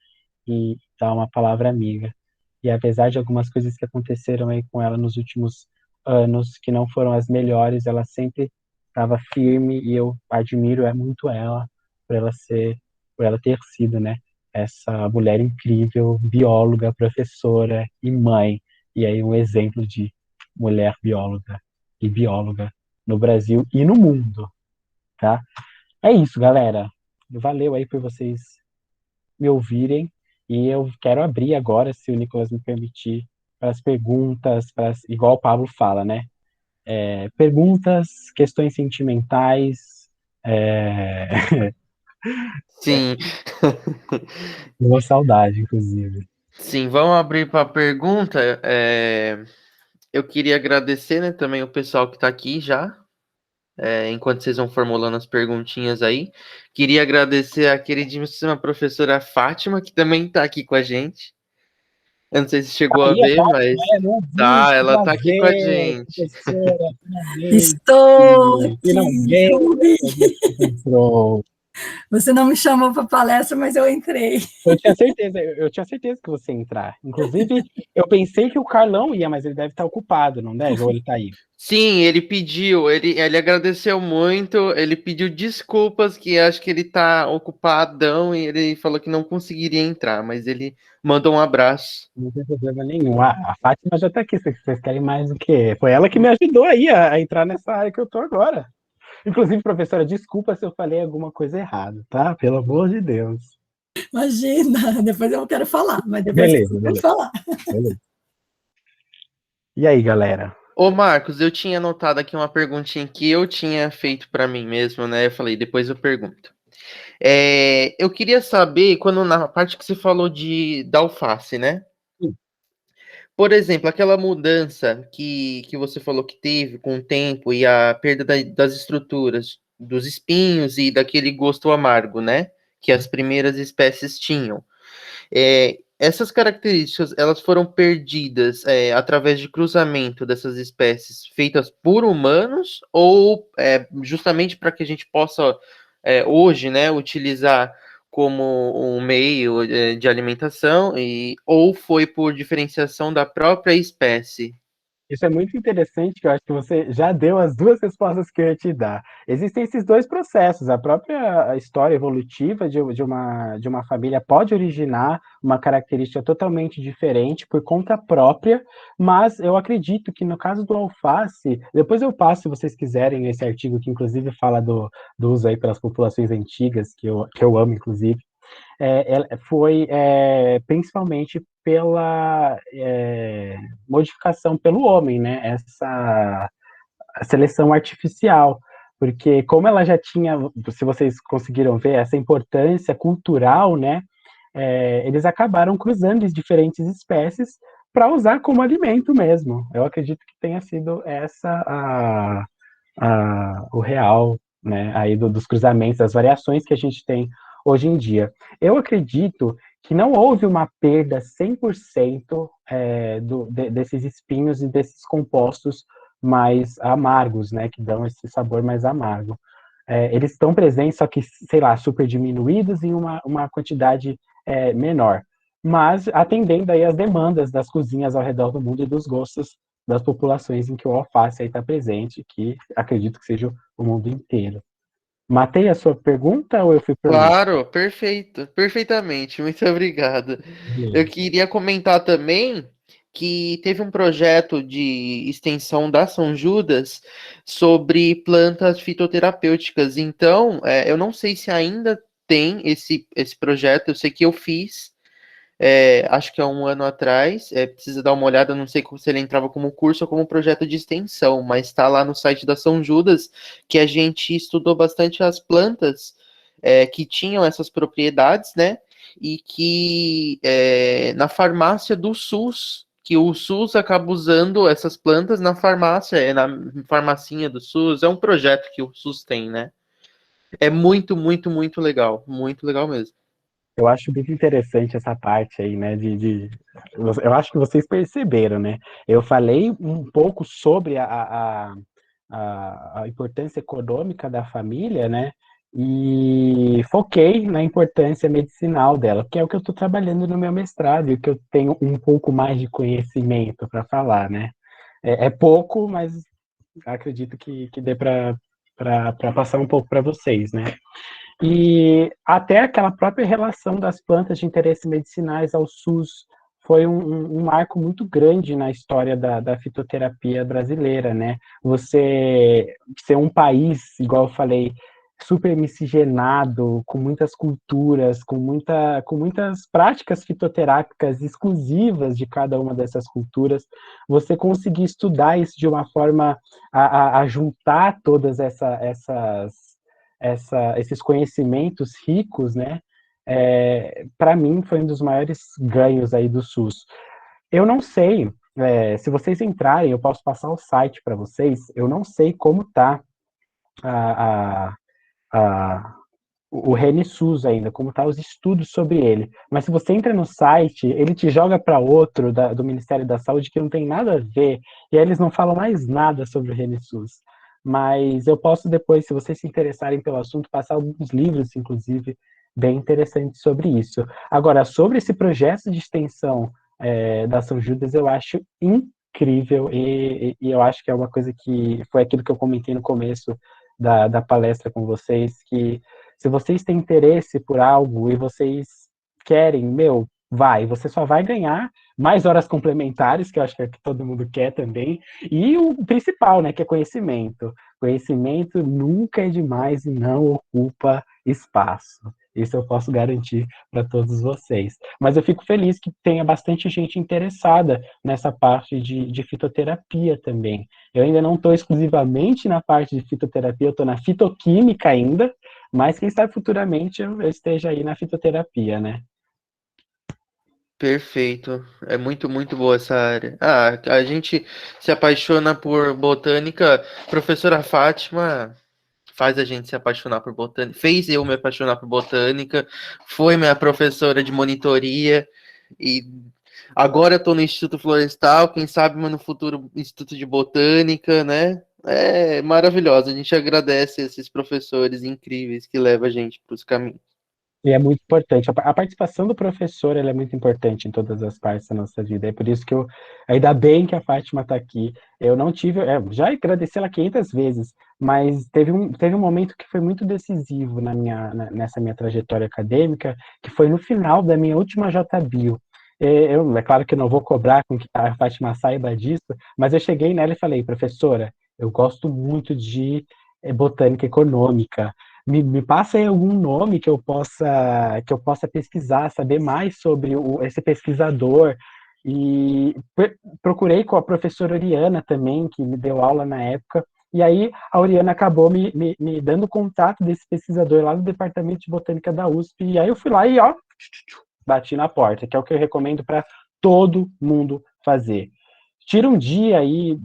e dar uma palavra amiga. E apesar de algumas coisas que aconteceram aí com ela nos últimos anos, que não foram as melhores, ela sempre estava firme e eu admiro muito ela por ela ter sido, né, essa mulher incrível, bióloga, professora e mãe. E aí um exemplo de mulher bióloga e bióloga no Brasil e no mundo, tá? É isso, galera. Valeu aí por vocês me ouvirem. E eu quero abrir agora, se o Nicolas me permitir, para as perguntas, igual o Pablo fala, né? Perguntas, questões sentimentais. É... Sim. Uma saudade, inclusive. Sim, vamos abrir para a pergunta. Eu queria agradecer, né, também o pessoal que está aqui já, enquanto vocês vão formulando as perguntinhas aí. Queria agradecer a queridíssima professora Fátima, que também está aqui com a gente. Eu não sei se chegou a Aí a ver, Fátima, mas não vi, tá, que ela tá aqui com a prazer, gente. professora, finalmente, Estou aqui, finalmente Rui. a gente se encontrou. Você não me chamou para palestra, mas eu entrei. Eu tinha certeza que você ia entrar. Inclusive, eu pensei que o Carlão ia, mas ele deve estar ocupado, não deve? Ou ele está aí? Sim, ele pediu, ele agradeceu muito, ele pediu desculpas, que acho que ele tá ocupadão e ele falou que não conseguiria entrar, mas ele mandou um abraço. Não tem problema nenhum. A Fátima já está aqui, vocês querem mais do que? Foi ela que me ajudou aí a entrar nessa área que eu estou agora. Inclusive, professora, desculpa se eu falei alguma coisa errada, tá? Pelo amor de Deus. Imagina, depois eu quero falar, mas depois Beleza, eu quero beleza, falar. beleza. E aí, galera? Ô Marcos, eu tinha anotado aqui uma perguntinha que eu tinha feito para mim mesmo, né? Eu falei, depois eu pergunto. Eu queria saber, quando na parte que você falou da alface, né? Por exemplo, aquela mudança que você falou que teve com o tempo e a perda das estruturas, dos espinhos e daquele gosto amargo, né? Que as primeiras espécies tinham. Essas características, elas foram perdidas através de cruzamento dessas espécies feitas por humanos ou justamente para que a gente possa hoje, né, utilizar como um meio de alimentação ou foi por diferenciação da própria espécie? Isso é muito interessante, que eu acho que você já deu as duas respostas que eu ia te dar. Existem esses dois processos. A própria história evolutiva de uma família pode originar uma característica totalmente diferente por conta própria, mas eu acredito que no caso do alface, depois eu passo, se vocês quiserem, esse artigo que inclusive fala do uso aí pelas populações antigas, que eu amo, inclusive, foi principalmente pela modificação pelo homem, né? Essa seleção artificial, porque como ela já tinha, se vocês conseguiram ver, essa importância cultural, né? eles acabaram cruzando as diferentes espécies para usar como alimento mesmo. Eu acredito que tenha sido essa o real, né, aí dos cruzamentos, das variações que a gente tem hoje em dia. Eu acredito que não houve uma perda 100% desses espinhos e desses compostos mais amargos, né, que dão esse sabor mais amargo. Eles estão presentes, só que, sei lá, super diminuídos em uma quantidade menor, mas atendendo aí as demandas das cozinhas ao redor do mundo e dos gostos das populações em que o alface está presente, que acredito que seja o mundo inteiro. Matei a sua pergunta ou eu fui prolixo? Claro, perfeito, perfeitamente, muito obrigado. Eu Beleza. queria comentar também que teve um projeto de extensão da São Judas sobre plantas fitoterapêuticas. Então, eu não sei se ainda tem esse projeto, eu sei que eu fiz, acho que há um ano atrás, precisa dar uma olhada, não sei se ele entrava como curso ou como projeto de extensão, mas está lá no site da São Judas, que a gente estudou bastante as plantas que tinham essas propriedades, né? E que na farmácia do SUS, que o SUS acaba usando essas plantas na farmácia, na farmacinha do SUS, é um projeto que o SUS tem, né? É muito, muito, muito legal mesmo. Eu acho muito interessante essa parte aí, né? Eu acho que vocês perceberam, né? Eu falei um pouco sobre a importância econômica da família, né? E foquei na importância medicinal dela, que é o que eu estou trabalhando no meu mestrado e o que eu tenho um pouco mais de conhecimento para falar, né? É pouco, mas acredito que dê para passar um pouco para vocês, né? E até aquela própria relação das plantas de interesse medicinais ao SUS foi um marco muito grande na história da fitoterapia brasileira, né? Você ser um país, igual eu falei, super miscigenado, com muitas culturas, com muitas práticas fitoterápicas exclusivas de cada uma dessas culturas, você conseguir estudar isso de uma forma a juntar todas esses conhecimentos ricos, né? Para mim foi um dos maiores ganhos aí do SUS. Eu não sei, se vocês entrarem, eu posso passar o site para vocês. Eu não sei como tá a, a, a, o RNSUS ainda, como tá os estudos sobre ele. Mas se você entra no site, ele te joga para outro do Ministério da Saúde que não tem nada a ver, e aí eles não falam mais nada sobre o RNSUS. Mas eu posso depois, se vocês se interessarem pelo assunto, passar alguns livros, inclusive, bem interessantes sobre isso. Agora, sobre esse projeto de extensão da São Judas, eu acho incrível, e eu acho que é uma coisa que foi aquilo que eu comentei no começo da palestra com vocês, que se vocês têm interesse por algo e vocês querem, meu, vai, você só vai ganhar mais horas complementares, que eu acho que é o que todo mundo quer também, e o principal, né, que é conhecimento. Conhecimento nunca é demais e não ocupa espaço. Isso eu posso garantir para todos vocês. Mas eu fico feliz que tenha bastante gente interessada nessa parte de fitoterapia também. Eu ainda não estou exclusivamente na parte de fitoterapia, eu estou na fitoquímica ainda, mas quem sabe futuramente eu esteja aí na fitoterapia, né? Perfeito. É muito, muito boa essa área. Ah, a gente se apaixona por botânica. Professora Fátima faz a gente se apaixonar por botânica. Fez eu me apaixonar por botânica. Foi minha professora de monitoria. E agora eu tô no Instituto Florestal. Quem sabe, mas no futuro, Instituto de Botânica, né? É maravilhoso. A gente agradece esses professores incríveis que levam a gente para os caminhos. E é muito importante. A participação do professor ela é muito importante em todas as partes da nossa vida. É por isso que ainda bem que a Fátima está aqui. Eu não tive, já agradeci ela 500 vezes, mas teve um momento que foi muito decisivo nessa minha trajetória acadêmica, que foi no final da minha última JBio. É claro que eu não vou cobrar com que a Fátima saiba disso, mas eu cheguei nela e falei, professora, eu gosto muito de botânica econômica. Me passa aí algum nome que eu possa pesquisar, saber mais sobre esse pesquisador. E procurei com a professora Oriana também, que me deu aula na época. E aí a Oriana acabou me dando contato desse pesquisador lá do Departamento de Botânica da USP. E aí eu fui lá e, ó, bati na porta, que é o que eu recomendo para todo mundo fazer. Tira um dia aí,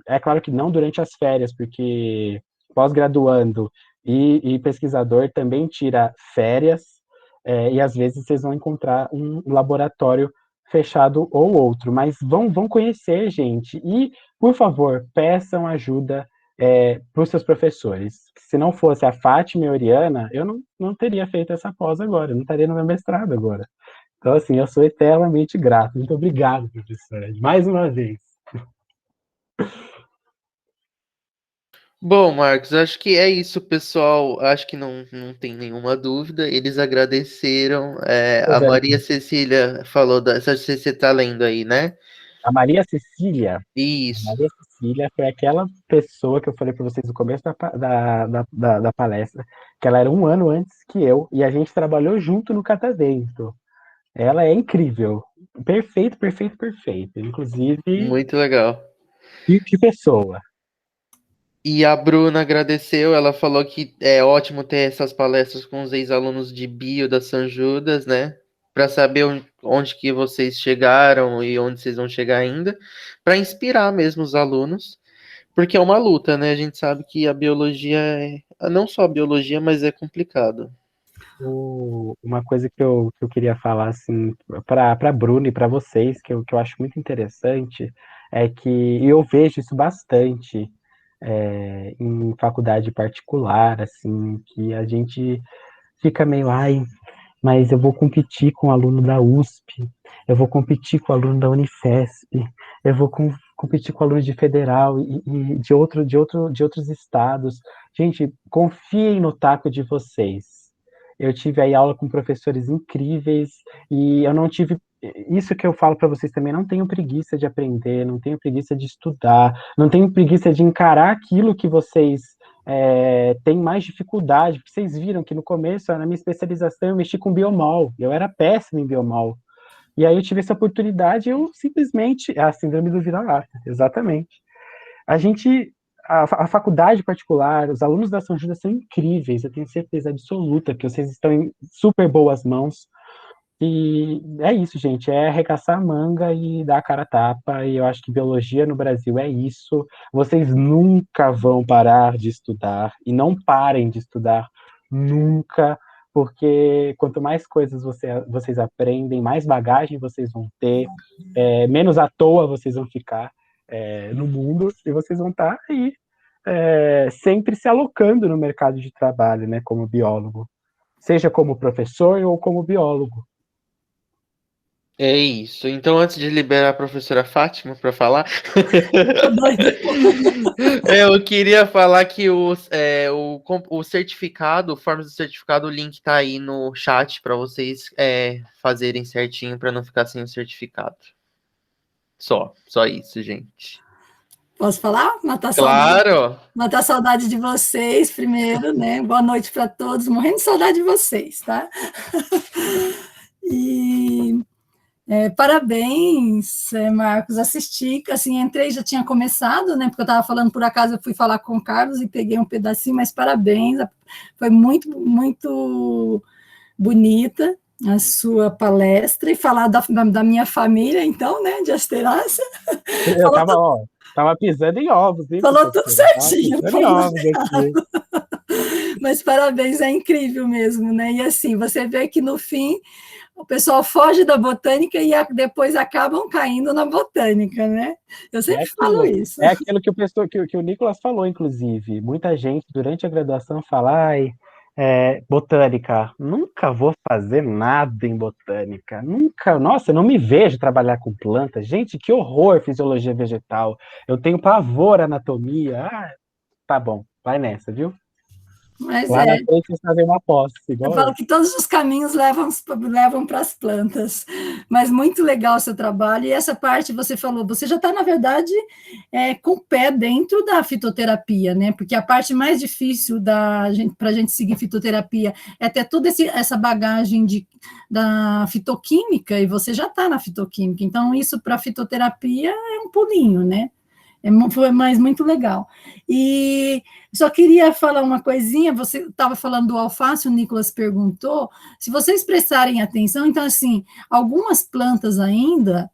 é claro que não durante as férias, porque pós-graduando e pesquisador também tira férias, e às vezes vocês vão encontrar um laboratório fechado ou outro, mas vão conhecer, gente, e, por favor, peçam ajuda para os seus professores. Se não fosse a Fátima e a Oriana, eu não teria feito essa pós agora, eu não estaria no meu mestrado agora. Então, assim, eu sou eternamente grato. Muito obrigado, professora, mais uma vez. Bom, Marcos, acho que é isso, pessoal. Acho que não tem nenhuma dúvida. Eles agradeceram. A Maria Cecília falou você está lendo aí, né? A Maria Cecília. Isso. A Maria Cecília foi aquela pessoa que eu falei para vocês no começo da palestra, que ela era um ano antes que eu, e a gente trabalhou junto no catavento. Ela é incrível. Perfeito, perfeito, perfeito. Inclusive, muito legal. Que pessoa. E a Bruna agradeceu, ela falou que é ótimo ter essas palestras com os ex-alunos de bio da São Judas, né? Para saber onde que vocês chegaram e onde vocês vão chegar ainda, para inspirar mesmo os alunos, porque é uma luta, né? A gente sabe que a biologia não só a biologia, mas é complicado. Uma coisa que eu queria falar assim para a Bruna e para vocês, que eu acho muito interessante, é que eu vejo isso bastante em faculdade particular, assim, que a gente fica meio, ai, mas eu vou competir com o aluno da USP, eu vou competir com o aluno da Unifesp, eu vou competir com o aluno de federal e de outros estados. Gente, confiem no taco de vocês. Eu tive aí aula com professores incríveis e eu não tive isso que eu falo para vocês também, não tenho preguiça de aprender, não tenho preguiça de estudar, não tenho preguiça de encarar aquilo que vocês têm mais dificuldade, porque vocês viram que no começo, na minha especialização, eu mexi com biomol, eu era péssimo em biomol, e aí eu tive essa oportunidade, eu simplesmente, a síndrome do vira-lata, exatamente. A faculdade particular, os alunos da São Judas são incríveis, eu tenho certeza absoluta que vocês estão em super boas mãos, e é isso, gente, é arregaçar a manga e dar a cara a tapa, e eu acho que biologia no Brasil é isso. Vocês nunca vão parar de estudar, e não parem de estudar nunca, porque quanto mais coisas vocês aprendem, mais bagagem vocês vão ter, menos à toa vocês vão ficar no mundo, e vocês vão estar aí sempre se alocando no mercado de trabalho, né, como biólogo, seja como professor ou como biólogo. É isso. Então, antes de liberar a professora Fátima para falar, eu queria falar que o certificado, formas do certificado, o link tá aí no chat para vocês fazerem certinho para não ficar sem o certificado. Só isso, gente. Posso falar? Claro! Matar saudade de vocês primeiro, né? Boa noite para todos, morrendo de saudade de vocês, tá? E parabéns, Marcos. Assisti, assim, entrei, já tinha começado, né? Porque eu estava falando, por acaso, eu fui falar com o Carlos e peguei um pedacinho, mas parabéns, foi muito, muito bonita a sua palestra e falar da minha família, então, né? De Asterácea. Eu tava pisando em ovos, hein? Falou tudo certinho. Pisando em ovos aqui. Mas parabéns, é incrível mesmo, né? E assim, você vê que no fim o pessoal foge da botânica e depois acabam caindo na botânica, né? Eu sempre falo isso. É aquilo que o Nicolas falou, inclusive. Muita gente, durante a graduação, fala, botânica, nunca vou fazer nada em botânica. Nunca, nossa, eu não me vejo trabalhar com plantas. Gente, que horror fisiologia vegetal. Eu tenho pavor à anatomia. Tá bom, vai nessa, viu? Mas lá na frente vocês fazem uma posse. Eu falo que todos os caminhos levam para as plantas, mas muito legal o seu trabalho, e essa parte você falou, você já está, na verdade, com o pé dentro da fitoterapia, né? Porque a parte mais difícil para a gente seguir fitoterapia é ter toda essa bagagem da fitoquímica, e você já está na fitoquímica, então isso para a fitoterapia é um pulinho, né? Foi mais muito legal. E só queria falar uma coisinha, você estava falando do alface, o Nicolas perguntou, se vocês prestarem atenção, então, assim, algumas plantas ainda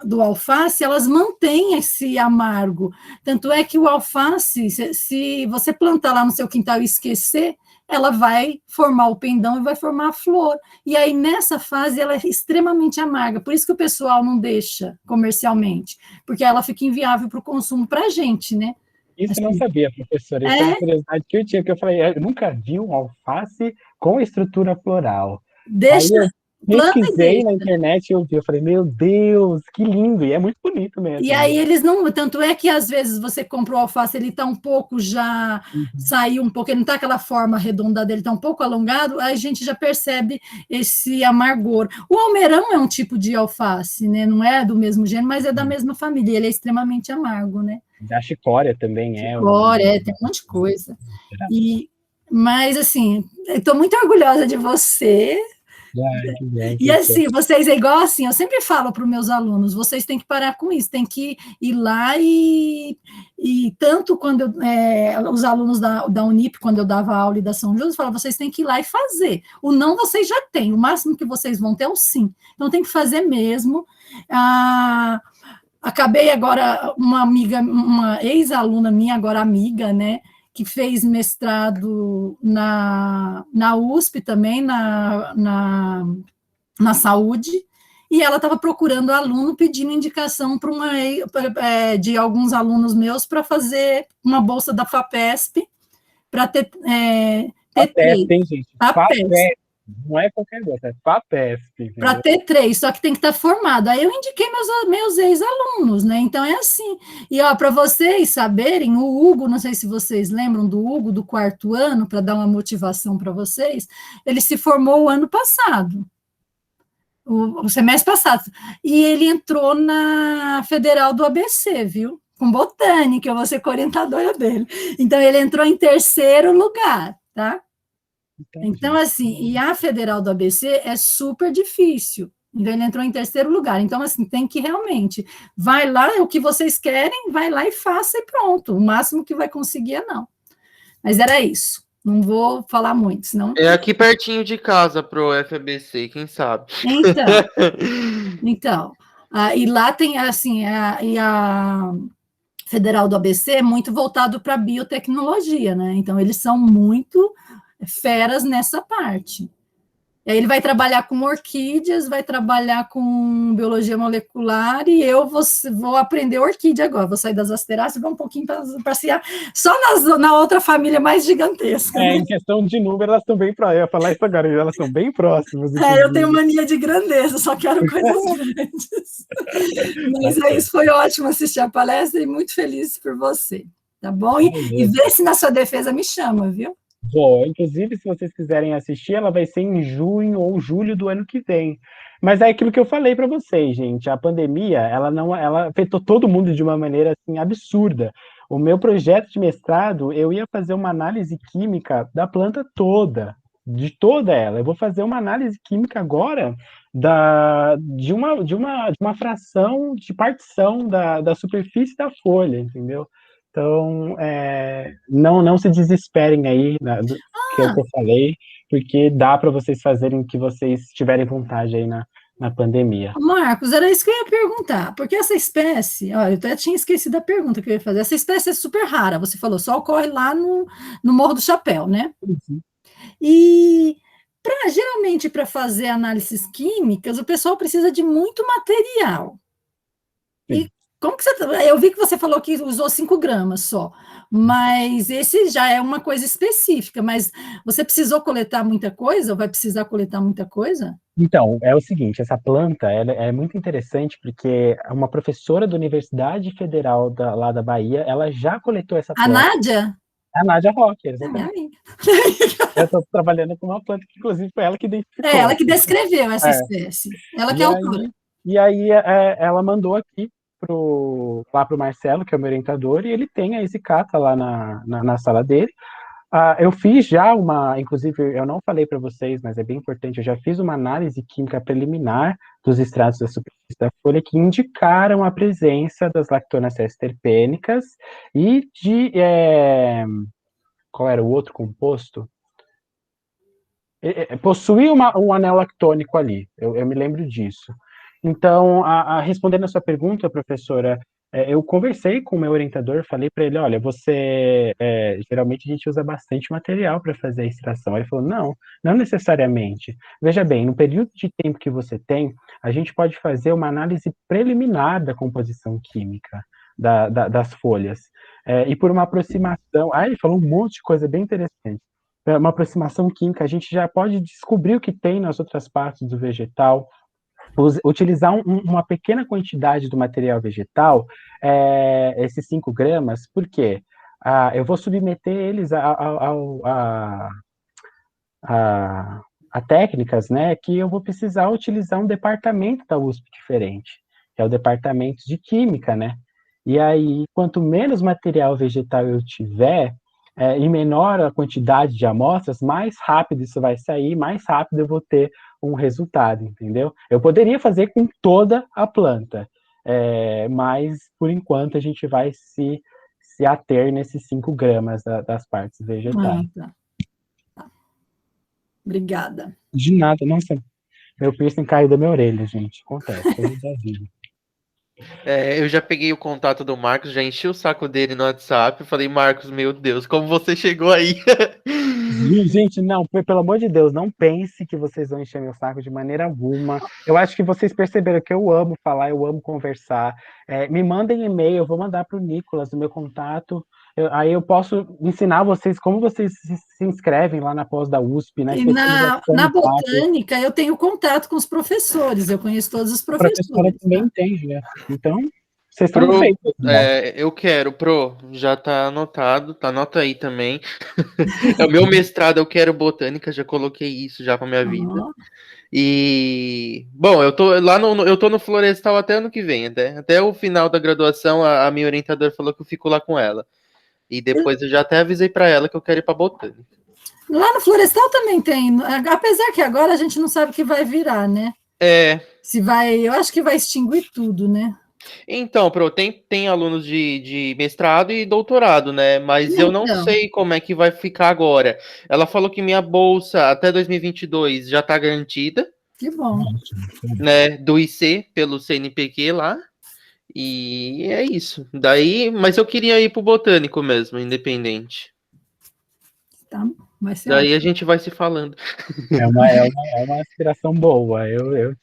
do alface, elas mantêm esse amargo, tanto é que o alface, se você plantar lá no seu quintal e esquecer, ela vai formar o pendão e vai formar a flor. E aí, nessa fase, ela é extremamente amarga. Por isso que o pessoal não deixa comercialmente, porque ela fica inviável para o consumo para a gente, né? Isso eu não Assim, sabia, professora. Isso é uma curiosidade que eu tinha, porque eu falei, eu nunca vi um alface com estrutura floral. Aí deixa, eu planta e pesquisei deixa. na internet e eu vi, eu falei, meu Deus, que lindo! E é muito bonito E mesmo, aí né? eles não, tanto é que às vezes você compra o alface, ele está um pouco já, Uhum. saiu um pouco, ele não está aquela forma arredondada, ele está um pouco alongado, aí a gente já percebe esse amargor. O almeirão é um tipo de alface, né? Não é do mesmo gênero, mas é da mesma família, ele é extremamente amargo, né? A chicória também é Chicória, tem um monte de coisa. Mas assim, eu estou muito orgulhosa de você. Ai, que bem, E professor. assim, vocês é igual assim, eu sempre falo para os meus alunos, vocês têm que parar com isso, tem que ir lá e tanto quando os alunos da Unip, quando eu dava aula e da São José, eu falava, vocês têm que ir lá e fazer. O não vocês já têm, o máximo que vocês vão ter é o sim. Então tem que fazer mesmo. Acabei agora, uma amiga, uma ex-aluna minha, agora amiga, né, que fez mestrado na USP também, na saúde, e ela estava procurando aluno, pedindo indicação de alguns alunos meus para fazer uma bolsa da FAPESP, para ter FAPESP, três. hein, gente? FAPESP, FAPESP. Não é qualquer coisa, é FAPESP, para entendeu? ter três, só que tem que estar formado. Aí eu indiquei meus ex-alunos, né? Então é assim. E ó, para vocês saberem, o Hugo, não sei se vocês lembram do Hugo do quarto ano, para dar uma motivação para vocês, ele se formou o ano passado. O semestre passado, e ele entrou na Federal do ABC, viu? Com botânica, eu vou ser orientadora dele. Então, ele entrou em terceiro lugar, tá? Então, assim, e a Federal do ABC é super difícil. Então, ele entrou em terceiro lugar. Então, assim, tem que realmente, vai lá, é o que vocês querem, vai lá e faça e pronto. O máximo que vai conseguir é não. Mas era isso. Não vou falar muito, senão... É aqui pertinho de casa pro FABC, quem sabe? Então, e lá tem, assim, a Federal do ABC é muito voltado para biotecnologia, né? Então, eles são muito feras nessa parte. E aí ele vai trabalhar com orquídeas, vai trabalhar com biologia molecular, e eu vou aprender orquídea agora, vou sair das asteráceas e vou um pouquinho passear só na outra família mais gigantesca. Né? Em questão de número, elas estão bem próximas. Eu ia falar isso agora, elas são bem próximas. Eu tenho mania de grandeza, só quero coisas grandes. Mas é isso, foi ótimo assistir a palestra e muito feliz por você, tá bom? E vê se na sua defesa me chama, viu? Vou. Inclusive, se vocês quiserem assistir, ela vai ser em junho ou julho do ano que vem. Mas é aquilo que eu falei para vocês, gente. A pandemia, ela afetou todo mundo de uma maneira assim absurda. O meu projeto de mestrado, eu ia fazer uma análise química da planta toda, de toda ela. Eu vou fazer uma análise química agora de uma fração de partição da superfície da folha, entendeu? Então, não se desesperem aí, que é o que eu falei, porque dá para vocês fazerem o que vocês tiverem vontade aí na pandemia. Marcos, era isso que eu ia perguntar, porque essa espécie, ó, eu até tinha esquecido da pergunta que eu ia fazer, essa espécie é super rara, você falou, só ocorre lá no Morro do Chapéu, né? Uhum. E geralmente para fazer análises químicas, o pessoal precisa de muito material. E como que eu vi que você falou que usou 5 gramas só, mas esse já é uma coisa específica, mas você precisou coletar muita coisa, ou vai precisar coletar muita coisa? Então, é o seguinte, essa planta ela é muito interessante porque uma professora da Universidade Federal lá da Bahia, ela já coletou essa A planta. Nádia? A Nádia Rocker, É minha exatamente. amiga. Eu estou trabalhando com uma planta que, inclusive, foi ela que identificou. É ela que descreveu essa espécie. Ela que é autora. E aí ela mandou aqui lá pro Marcelo, que é o meu orientador, e ele tem a Cata lá na sala dele. Eu fiz já inclusive eu não falei para vocês, mas é bem importante, eu já fiz uma análise química preliminar dos extratos da superfície da folha que indicaram a presença das lactonas terpênicas e qual era o outro composto? Possuía um anel lactônico ali, eu me lembro disso. Então, respondendo a sua pergunta, professora, eu conversei com o meu orientador, falei para ele, olha, geralmente a gente usa bastante material para fazer a extração. Ele falou, não necessariamente. Veja bem, no período de tempo que você tem, a gente pode fazer uma análise preliminar da composição química das folhas. E por uma aproximação, ele falou um monte de coisa bem interessante. Uma aproximação química, a gente já pode descobrir o que tem nas outras partes do vegetal, utilizar uma pequena quantidade do material vegetal, esses 5 gramas, por quê? Eu vou submeter eles a técnicas, né, que eu vou precisar utilizar um departamento da USP diferente, que é o departamento de Química, né? E aí, quanto menos material vegetal eu tiver, e menor a quantidade de amostras, mais rápido isso vai sair, mais rápido eu vou ter um resultado, entendeu? Eu poderia fazer com toda a planta, mas, por enquanto, a gente vai se ater nesses 5 gramas das partes vegetais. Tá. Obrigada. De nada, nossa, meu piercing caiu da minha orelha, gente, acontece, coisa da vida. Eu já peguei o contato do Marcos, já enchi o saco dele no WhatsApp, eu falei, Marcos, meu Deus, como você chegou aí? Gente, não, pelo amor de Deus, não pense que vocês vão encher meu saco de maneira alguma. Eu acho que vocês perceberam que eu amo falar, eu amo conversar. Me mandem e-mail, eu vou mandar para o Nicolas, o meu contato. Aí eu posso ensinar vocês como vocês se inscrevem lá na pós da USP, né? E na botânica, eu tenho contato com os professores, eu conheço todos os professores. A professora também entende, né? Então, vocês estão feitos. Eu quero, já tá anotado, anota aí também. É o meu mestrado, eu quero botânica, já coloquei isso já pra minha vida. E, bom, eu tô no Florestal até ano que vem, até o final da graduação, a minha orientadora falou que eu fico lá com ela. E depois eu já até avisei para ela que eu quero ir para botânica. Lá no Florestal também tem, apesar que agora a gente não sabe o que vai virar, né? Eu acho que vai extinguir tudo, né? Então, tem alunos de mestrado e doutorado, né? Mas eu não sei como é que vai ficar agora. Ela falou que minha bolsa até 2022 já está garantida. Que bom. Né? Do IC, pelo CNPq lá. E é isso. Mas eu queria ir pro botânico mesmo, independente. Tá, vai ser Daí a gente vai se falando. É uma aspiração boa. Eu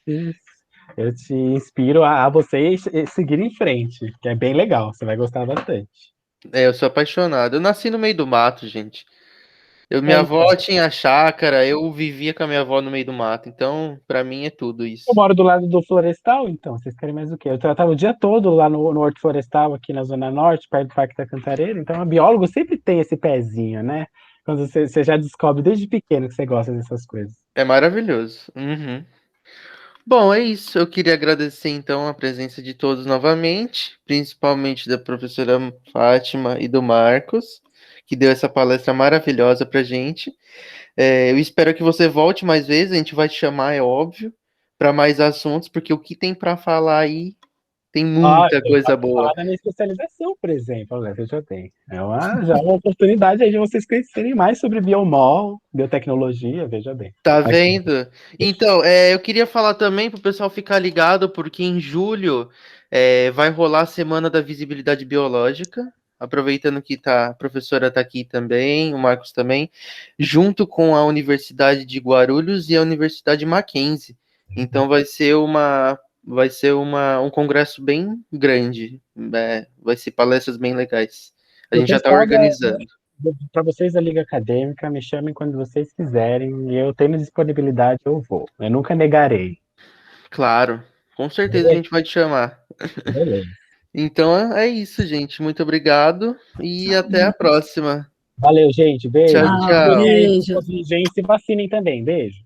te inspiro a você seguir em frente, que é bem legal, você vai gostar bastante. Eu sou apaixonado. Eu nasci no meio do mato, gente. Minha avó tinha chácara, eu vivia com a minha avó no meio do mato, então pra mim é tudo isso. Eu moro do lado do Florestal, então, vocês querem mais o quê? Eu tava o dia todo lá no Horto Florestal, aqui na Zona Norte, perto do Parque da Cantareira, então a biólogo sempre tem esse pezinho, né? Quando você já descobre desde pequeno que você gosta dessas coisas. É maravilhoso. Uhum. Bom, é isso. Eu queria agradecer, então, a presença de todos novamente, principalmente da professora Fátima e do Marcos, que deu essa palestra maravilhosa pra gente. Eu espero que você volte mais vezes, a gente vai te chamar, é óbvio, para mais assuntos, porque o que tem para falar aí tem muita coisa boa. Na minha especialização, por exemplo, eu já tenho. Já uma oportunidade aí de vocês conhecerem mais sobre biomol, biotecnologia, veja bem. Tá vendo? Então, eu queria falar também para o pessoal ficar ligado, porque em julho vai rolar a Semana da Visibilidade Biológica, aproveitando que a professora está aqui também, o Marcos também, junto com a Universidade de Guarulhos e a Universidade Mackenzie. Então vai ser um congresso bem grande, vai ser palestras bem legais. A gente já está organizando. Para vocês da Liga Acadêmica, me chamem quando vocês quiserem, e eu tenho disponibilidade, eu vou. Eu nunca negarei. Claro, com certeza a gente vai te chamar. Beleza. Então é isso, gente. Muito obrigado e até a próxima. Valeu, gente. Beijo. Tchau, tchau. Beijo. Gente, se vacinem também. Beijo.